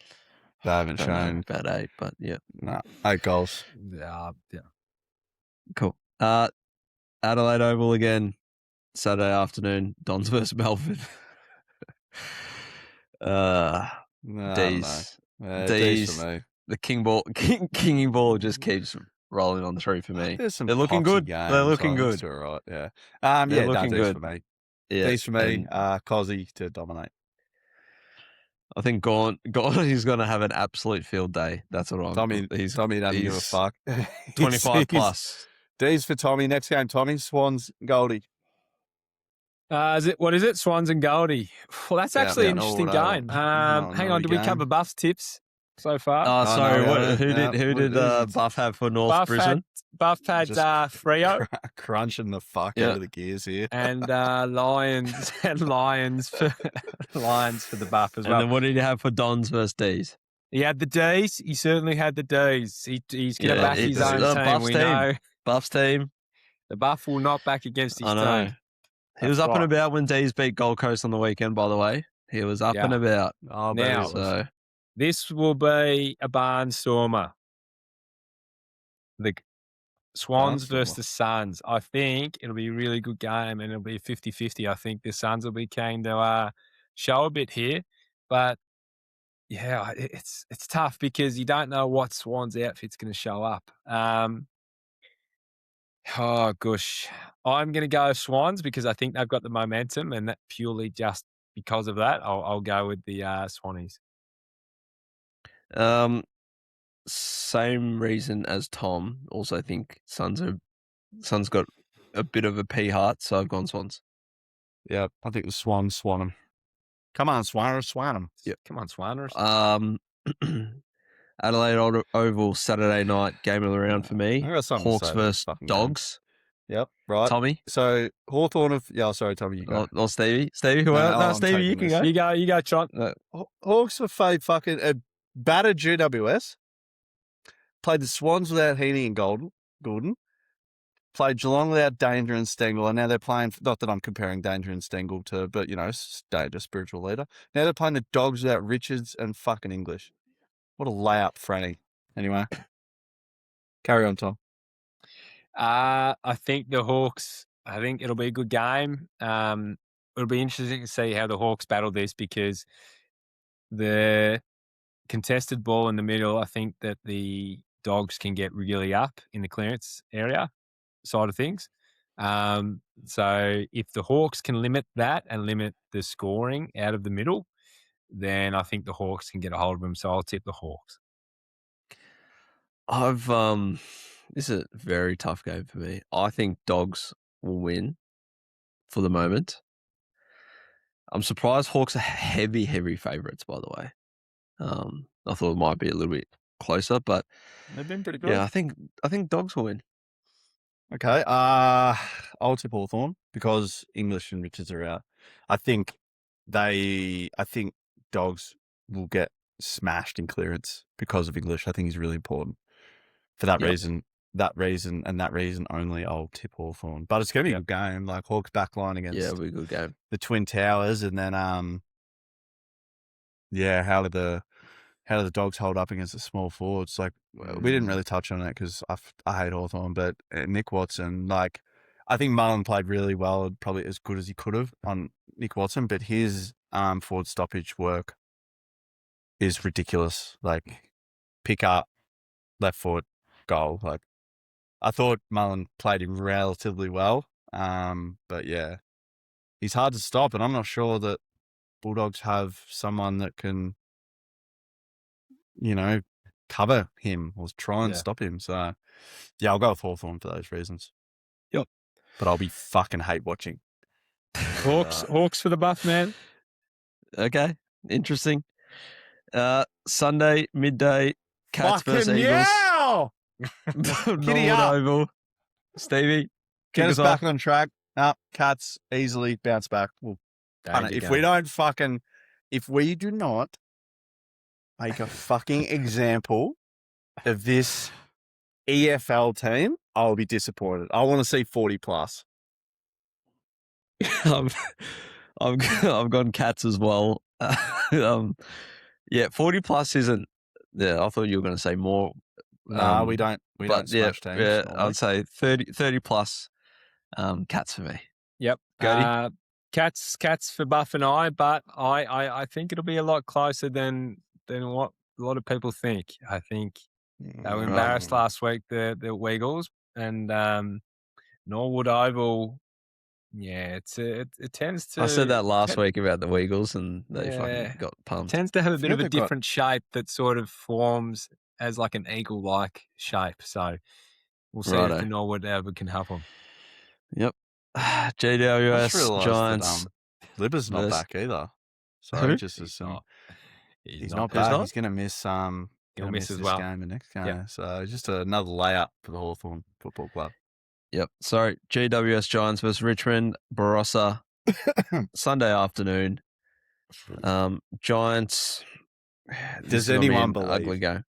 They haven't I don't know shown. about 8, but yeah. No, 8 goals. Yeah. Cool. Adelaide Oval again, Saturday afternoon, Dons versus Melbourne. No, D's. D's for me. The kinging ball just keeps rolling on through for me. There's some They're looking good. games. They're looking good. It's all right, yeah. They're looking D's good. for me. Yeah, D's for me. and Cozzy to dominate. I think Gordon is going to have an absolute field day. That's what I'm. Tommy doesn't give a fuck. 25 plus. D's for Tommy. Next game, Tommy. Swans, Goldie. What is it? Swans and Goldie. Well, that's actually an interesting game. Hang on, did we cover Buff's tips so far? Sorry. No, Who did Buff have for North Brisbane? Buff had Freo. Crunching the fuck out of the gears here. And Lions for the Buff as well. And then what did he have for Dons versus D's? He had the D's. He certainly had the D's. He's going to back his own team. Buff's we team. know. Buff's team. The Buff will not back against his team. He was up and about when D's beat Gold Coast on the weekend, by the way. He was up and about. Now, this will be a barnstormer. The Swans versus the Suns. I think it'll be a really good game and it'll be 50-50. I think the Suns will be keen to show a bit here. But, yeah, it's tough because you don't know what Swans outfit's going to show up. Oh, gosh. I'm going to go Swans because I think they've got the momentum and that purely just because of that, I'll go with the Swannies. Same reason as Tom. Also think Suns got a bit of a pea heart, so I've gone Swans. Yeah, I think the Swans swan them. Come on, Swanner, swan them. Yep. Come on, Swanners. Adelaide Oval Saturday night game of the round for me. Hawks versus Dogs. Yep, right. Tommy. So Hawthorn sorry, Tommy, you go. Or Stevie. Stevie, who else? No, Stevie, you can go. You go, Trot. Hawks were fucking battered GWS. Played the Swans without Heaney and Gordon. Played Geelong without Danger and Stengel, and now they're playing. Not that I'm comparing Danger and Stengel to, but Danger, spiritual leader. Now they're playing the Dogs without Richards and fucking English. What a layup, Franny. Anyway, carry on, Tom. I think the Hawks. I think it'll be a good game. It'll be interesting to see how the Hawks battle this because the contested ball in the middle. I think that the Dogs can get really up in the clearance area side of things. So if the Hawks can limit that and limit the scoring out of the middle, then I think the Hawks can get a hold of them. So I'll tip the Hawks. This is a very tough game for me. I think Dogs will win for the moment. I'm surprised Hawks are heavy favourites, by the way. I thought it might be a little bit closer, but they've been pretty good. Yeah, I think Dogs will win. Okay. I'll tip Hawthorn because English and Richards are out. I think Dogs will get smashed in clearance because of English. I think he's really important. For that reason, and that reason only, I'll tip Hawthorn. But it's going to be a good game, like Hawks backline against it'll be a good game. The Twin Towers, and then how do the Dogs hold up against the small forwards? Like we didn't really touch on it because I hate Hawthorn, but Nick Watson, like I think Mullen played really well, probably as good as he could have on Nick Watson, but his forward stoppage work is ridiculous. Like pick up, left foot, goal. Like I thought Mullen played him relatively well, but yeah, he's hard to stop, and I'm not sure that Bulldogs have someone that can, cover him or try and stop him. So, yeah, I'll go with Hawthorn for those reasons. Yep. But I'll be fucking hate watching. Hawks for the buff, man. Okay. Interesting. Sunday, midday, Cats versus Fucking Eagles. yeah! Giddy Norwood up. Oval. Stevie, Get kick us us back off. on track. No, Cats easily bounce back. We'll punt it. If we do not make a fucking example of this EFL team, I'll be disappointed. I want to see 40 plus. I've gone Cats as well. Yeah, 40 plus isn't. Yeah, I thought you were going to say more. No, we don't. We don't smash teams. Yeah, normally. I'd say 30 plus. Cats for me. Yep. Goaty? Cats for Buff and I, but I think it'll be a lot closer than what a lot of people think. I think they were embarrassed last week, the Weagles, and Norwood Oval. Yeah, it tends to. I said that last week about the Weagles, and they fucking got pumped. Tends to have a bit of a they've got- different shape that sort of forms as like an eagle-like shape. So we'll see if the Norwood ever can help them. Yep. I just GWS realised Giants. that Libba's not versus- back either. So Who? just He's assume not. he's not Who's back. not? He's going to miss. He'll miss as this well. game and next game. Yep. So just another layup for the Hawthorn Football Club. Yep. Sorry. GWS Giants versus Richmond Barossa. Sunday afternoon. Giants. This Does is gonna be anyone an believe? ugly game?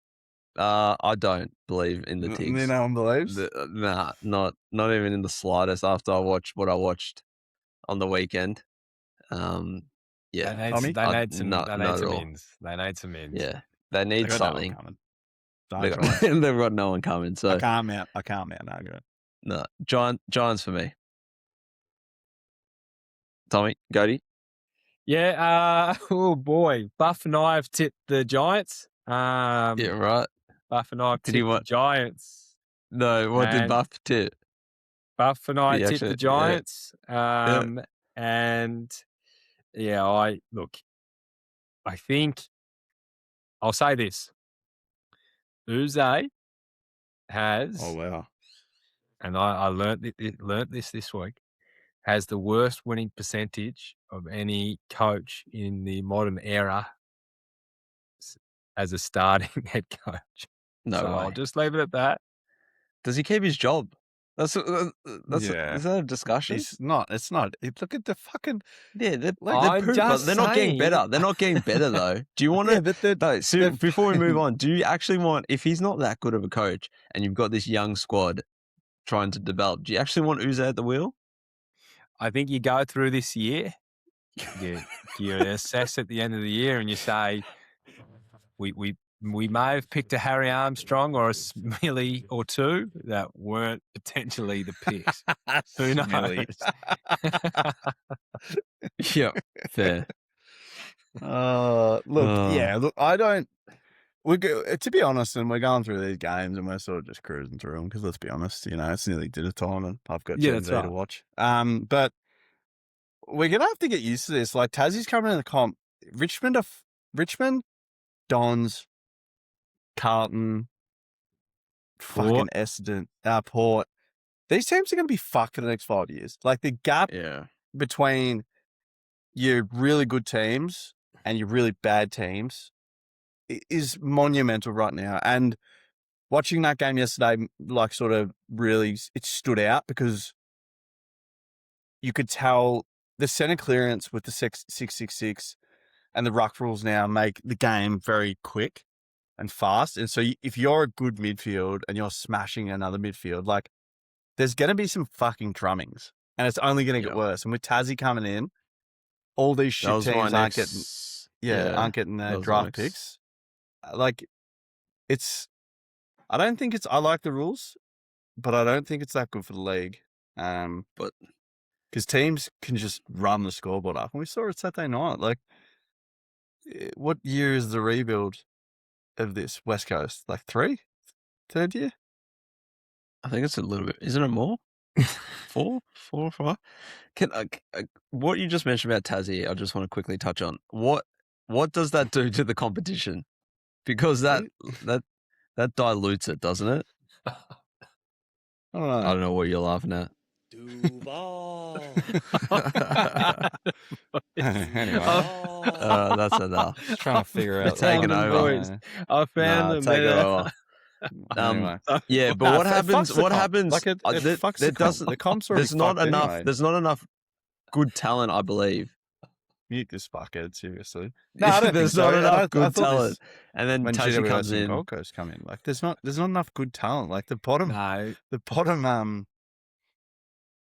I don't believe in the Tigs. No one believes. Nah, not even in the slightest. After I watched what I watched on the weekend, yeah, They Tommy? need some not at all. ins. They need some ins. Yeah, they They need got no one something. coming. They've Don't try. got no one coming. So I can't mount an argument. no, Giants for me. Tommy, Goaty. Yeah. Oh boy, Buff and I have tipped the Giants. Yeah, right. Buff and I have Did he tipped the what? Giants. No, what did And- Buff tip? Buff and I He tipped actually- the Giants. And yeah, I think I'll say this. Uze has, Oh wow. and I learnt this week, has the worst winning percentage of any coach in the modern era as a starting head coach. No so way. I'll just leave it at that. Does he keep his job? That's Yeah. Is that a discussion? It's not. Look at the fucking. Yeah, they're I'm poop, but just they're not getting better. saying. They're not getting better though. Do you want to? Yeah, but they're- No, so they're- before we move on, do you actually want, if he's not that good of a coach and you've got this young squad trying to develop, do you actually want Uze at the wheel? I think you go through this year, you assess at the end of the year, and you say, we may have picked a Harry Armstrong or a Smilly or two that weren't potentially the picks. Who Smelly. knows? Yeah, fair. Look, I don't. To be honest, and we're going through these games and we're sort of just cruising through them because let's be honest, it's nearly dinner time and I've got Yeah, Gen that's Z right. to watch. But we're gonna have to get used to this. Like Tassie's coming in the comp. Richmond, Dons, Carlton, fucking Essendon, Port. These teams are going to be fucked for the next 5 years. Like the gap Yeah. between your really good teams and your really bad teams is monumental right now. And watching that game yesterday, like sort of really, it stood out because you could tell the center clearance with the 666 and the ruck rules now make the game very quick and fast. And so if you're a good midfield and you're smashing another midfield, like there's going to be some fucking drummings and it's only going to get worse. And with Tassie coming in, all these shit teams aren't getting their draft picks. Like I don't think I like the rules, but I don't think it's that good for the league. But because teams can just run the scoreboard up. And we saw it Saturday night. Like, what year is the rebuild of this West Coast? Like third year? I think it's a little bit. Isn't it more? 4 or 5? What you just mentioned about Tassie, I just want to quickly touch on. What does that do to the competition? Because that dilutes it, doesn't it? I don't know. I don't know what you're laughing at. Anyway. That's enough. Just trying to figure They're out. taking Found them, over. boys. I found Nah, them take there. over. Anyway. Yeah, but Nah, what it happens? fucks the What comp. happens? Like it there- fucks there the comp. doesn't. The comp's already There's not fucked enough. anyway. There's not enough good talent, I believe. Mute this fuckhead, seriously. No, I don't There's think so. not enough I good thought talent. this And then when Tassie GWS comes and in. Gold Coast come in. Like there's not enough good talent. Like the bottom No.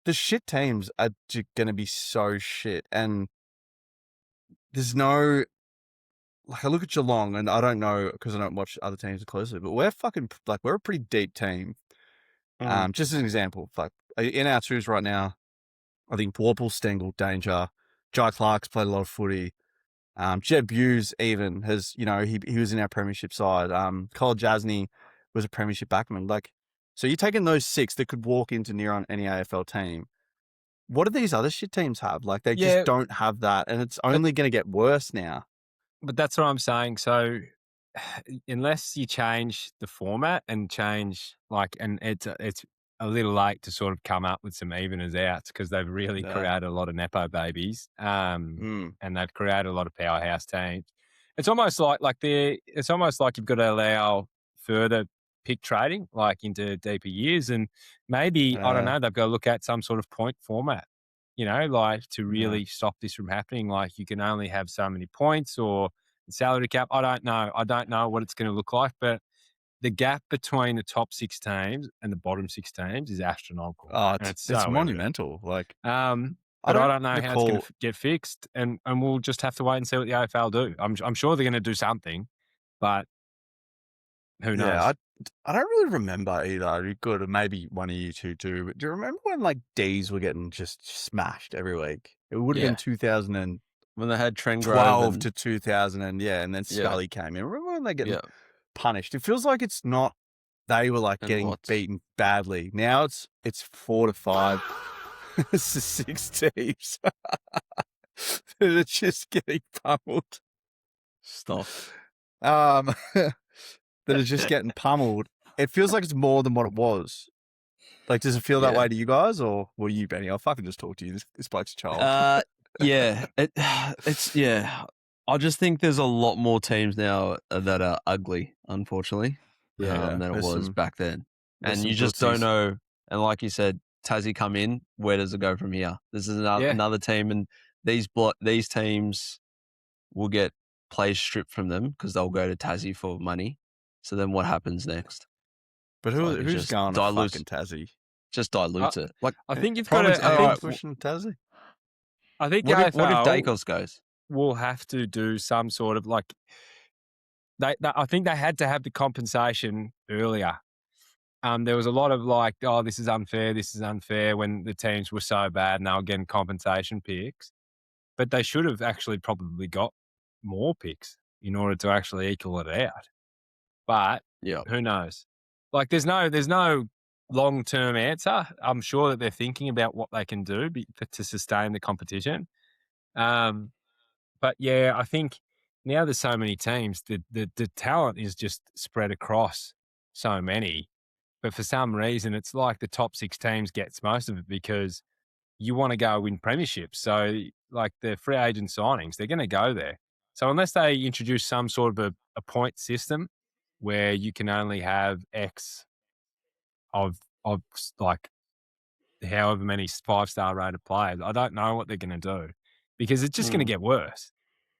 the shit teams are going to be so shit. And there's no, like I look at Geelong and I don't know because I don't watch other teams closely, but we're a pretty deep team. Just as an example, like in our twos right now, I think Warple, Stengel, Danger, Jai Clark's played a lot of footy. Jed Hughes even has, he was in our premiership side. Cole Jasny was a premiership backman. Like, so you're taking those 6 that could walk into near on any AFL team. What do these other shit teams have? Like, they just don't have that, and it's only going to get worse now. But that's what I'm saying. So unless you change the format and change and it's a little late to sort of come up with some eveners outs because they've really created a lot of nepo babies, and they've created a lot of powerhouse teams. It's almost like it's almost like you've got to allow further pick trading, like into deeper years, and maybe I don't know. They've got to look at some sort of point format, like to really stop this from happening. Like you can only have so many points or salary cap. I don't know what it's going to look like, but the gap between the top 6 teams and the bottom 6 teams is astronomical. Oh, it's monumental. Like, but I don't know how it's going to get fixed, and we'll just have to wait and see what the AFL do. I'm sure they're going to do something, but who knows? Yeah, I don't really remember either. You could, maybe one of you two do. But do you remember when like D's were getting just smashed every week? It would have been 2012 when they had Trent to 2000, and then Scully came in. Remember when they get punished? It feels like it's not. They were like getting beaten badly. Now it's 4 to 5. It's 6 teams. They're just getting pummeled. Stop. That are just getting pummeled. It feels like it's more than what it was. Like, does it feel that way to you guys, or were you, Benny? I'll fucking just talk to you. This bloke's a child. It's I just think there's a lot more teams now that are ugly, unfortunately, than it was back then. And you just don't know. And like you said, Tassie come in. Where does it go from here? This is another team, and these teams will get players stripped from them because they'll go to Tassie for money. So then what happens next? But who's going to fucking Tassie? Just dilutes it. Like I think you've got to pushing Tassie. I think what the if Dacos goes? We'll have to do some sort of like. I think they had to have the compensation earlier. There was a lot of like, oh, this is unfair when the teams were so bad and they were getting compensation picks. But they should have actually probably got more picks in order to actually equal it out. But who knows? Like, there's no long-term answer. I'm sure that they're thinking about what they can do to sustain the competition. But yeah, I think now there's so many teams, the talent is just spread across so many. But for some reason, it's like the top 6 teams gets most of it because you want to go win premierships. So like the free agent signings, they're going to go there. So unless they introduce some sort of a point system where you can only have X of like however many 5-star rated players, I don't know what they're going to do because it's just going to get worse.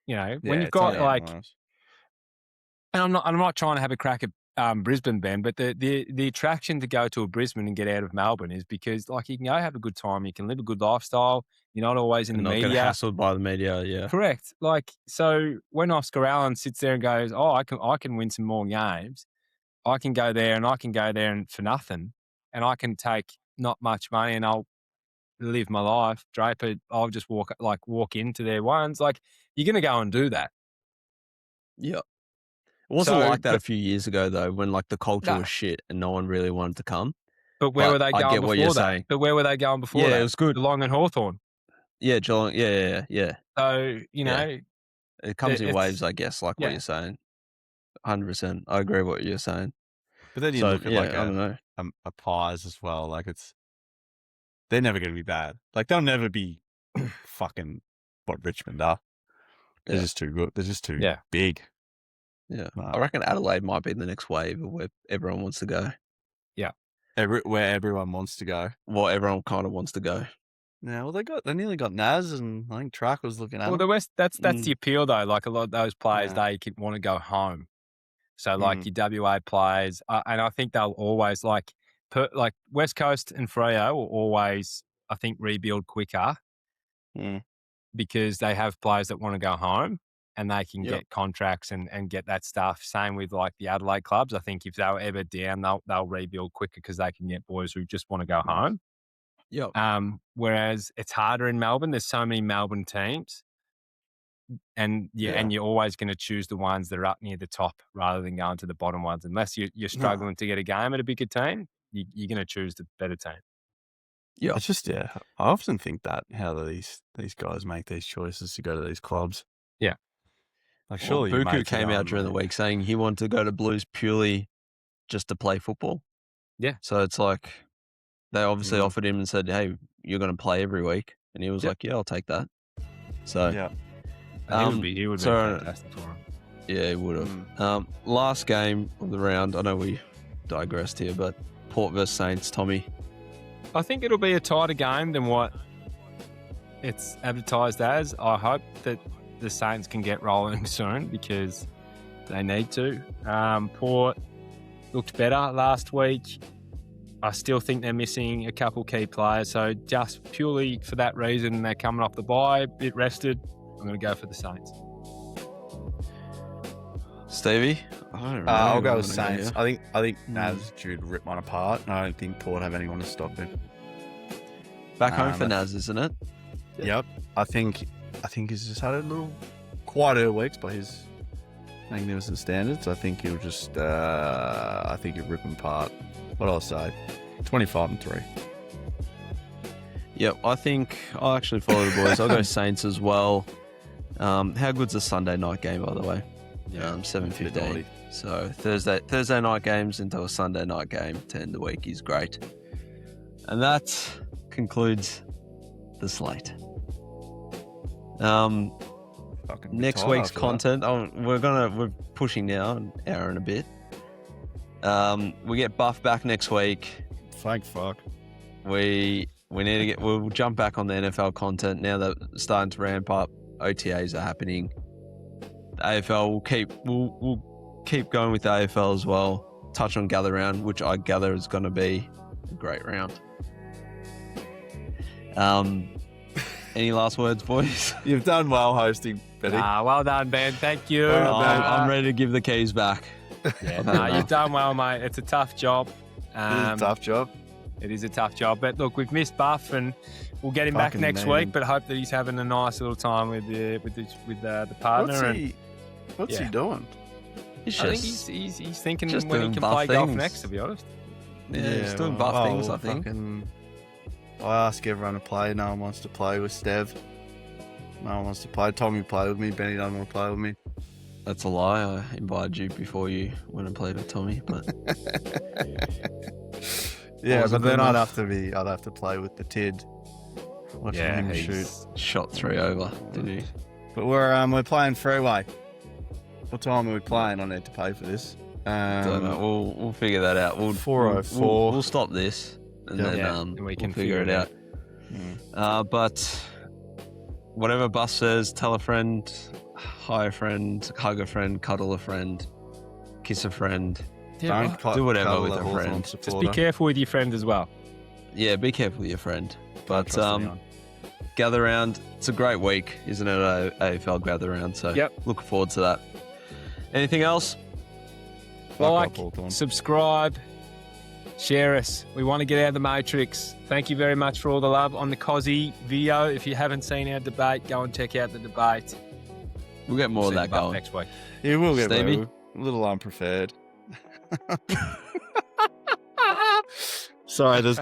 When you've got and I'm not trying to have a crack at Brisbane, Ben, but the attraction to go to a Brisbane and get out of Melbourne is because like you can go have a good time, you can live a good lifestyle, you're not always in the media. Not get hassled by the media, yeah. Correct. Like, so when Oscar Allen sits there and goes, oh, I can win some more games, I can go there and for nothing, and I can take not much money and I'll live my life. Draper, I'll just walk into their ones. Like, you're going to go and do that. Yeah. It wasn't like that a few years ago, though, when like the culture was shit and no one really wanted to come. But where were they going before what you're that? Saying. But where were they going before that? Yeah, it was good. Geelong and Hawthorn. Yeah, Geelong. Yeah. So, it comes in waves, I guess, like what you're saying. 100%. I agree with what you're saying. But then you look at I don't know. A Pies as well. Like they're never going to be bad. Like they'll never be fucking what Richmond are. They're just too good. They're just too Yeah. big. Yeah. No. I reckon Adelaide might be the next wave of where everyone wants to go. Where everyone wants to go. Well, everyone kind of wants to go. Yeah, well, they nearly got Naz, and I think Track was looking at Well, them. the West, that's Mm. the appeal though. Like a lot of those players, Yeah. they want to go home. So like your WA players, and I think they'll always like West Coast and Freo will always, I think, rebuild quicker because they have players that want to go home and they can get contracts and get that stuff. Same with like the Adelaide clubs. I think if they were ever down, they'll rebuild quicker because they can get boys who just want to go home. Yep. Whereas it's harder in Melbourne. There's so many Melbourne teams. And and you're always going to choose the ones that are up near the top rather than going to the bottom ones. Unless you're struggling to get a game at a bigger team, you're going to choose the better team. Yeah. It's just, I often think that how these guys make these choices to go to these clubs. Yeah. Like, surely your Buku mates are came going, out during the mate. week saying he wanted to go to Blues purely just to play football. Yeah. So it's like they obviously offered him and said, "Hey, you're going to play every week," and he was like, "Yeah, I'll take that." So Yeah. He would be so- fantastic for him. yeah, he would have. Last game of the round. I know we digressed here, but Port versus Saints. Tommy. I think it'll be a tighter game than what it's advertised as. I hope that the Saints can get rolling soon because they need to. Port looked better last week. I still think they're missing a couple key players. So just purely for that reason, they're coming off the bye, a bit rested. I'm going to go for the Saints. Stevie. I don't know. I'll go I'm with gonna Saints. here. I think Naz due to rip one apart, and I don't think Port have anyone to stop him. Back home for Naz, isn't it? Yep. I think he's just had a little quieter weeks by his magnificent standards. I think he'll just he'll rip them apart. What I'll say, 25-3. Yep. I think I'll actually follow the boys. I'll go Saints as well. How good's the Sunday night game, by the way? 7:15. So Thursday night games into a Sunday night game to end the week is great. And that concludes the slate. Next week's content. We're pushing now an hour and a bit. We get Buff back next week. Thank fuck. We need to we'll jump back on the NFL content now that it's starting to ramp up. OTAs are happening. The AFL we'll keep going with the AFL as well. Touch on Gather Round, which I gather is going to be a great round. Any last words, boys? You've done well hosting, Benny. Well done, Ben. Thank you. I'm ready to give the keys back. Yeah, you've done well, mate. It's a tough job. It is a tough job. It is a tough job. But look, we've missed Buff and we'll get him back Fucking next man. week, but I hope that he's having a nice little time with the partner. What's he doing? He's I just, think he's thinking just when he doing can buff play golf things. next, to be honest. he's doing buff things, I think. I ask everyone to play. No one wants to play with Stev. No one wants to play. Tommy play with me. Benny doesn't want to play with me. That's a lie. I invited you before you went and played with Tommy, but Yeah, Wasn't but then good I'd have to play with the Tid. Watching him shoot. he's shot 3 over, did he? But we're playing freeway. What time are we playing? I need to pay for this. Don't know. We'll figure that out. We'll 4:04. We'll stop this and Yeah. then Yeah, and we can we'll figure it out. But whatever Bus says, tell a friend, hi a friend, hug a friend, cuddle a friend, kiss a friend. Don't do whatever cuddle with the a Hawthorn friend. Just supporter. be careful with your friend as well. Yeah, be careful with your friend. But Trust anyone. gather round. It's a great week, isn't it? AFL gather round. So looking forward to that. Anything else? Fuck Like, off, Hawthorn. subscribe, share us. We want to get out of the matrix. Thank you very much for all the love on the Cozzy video. If you haven't seen our debate, go and check out the debate. We'll get more of See that you back going. next week. Yeah, we'll get Stevie? a little unprepared. Sorry, there's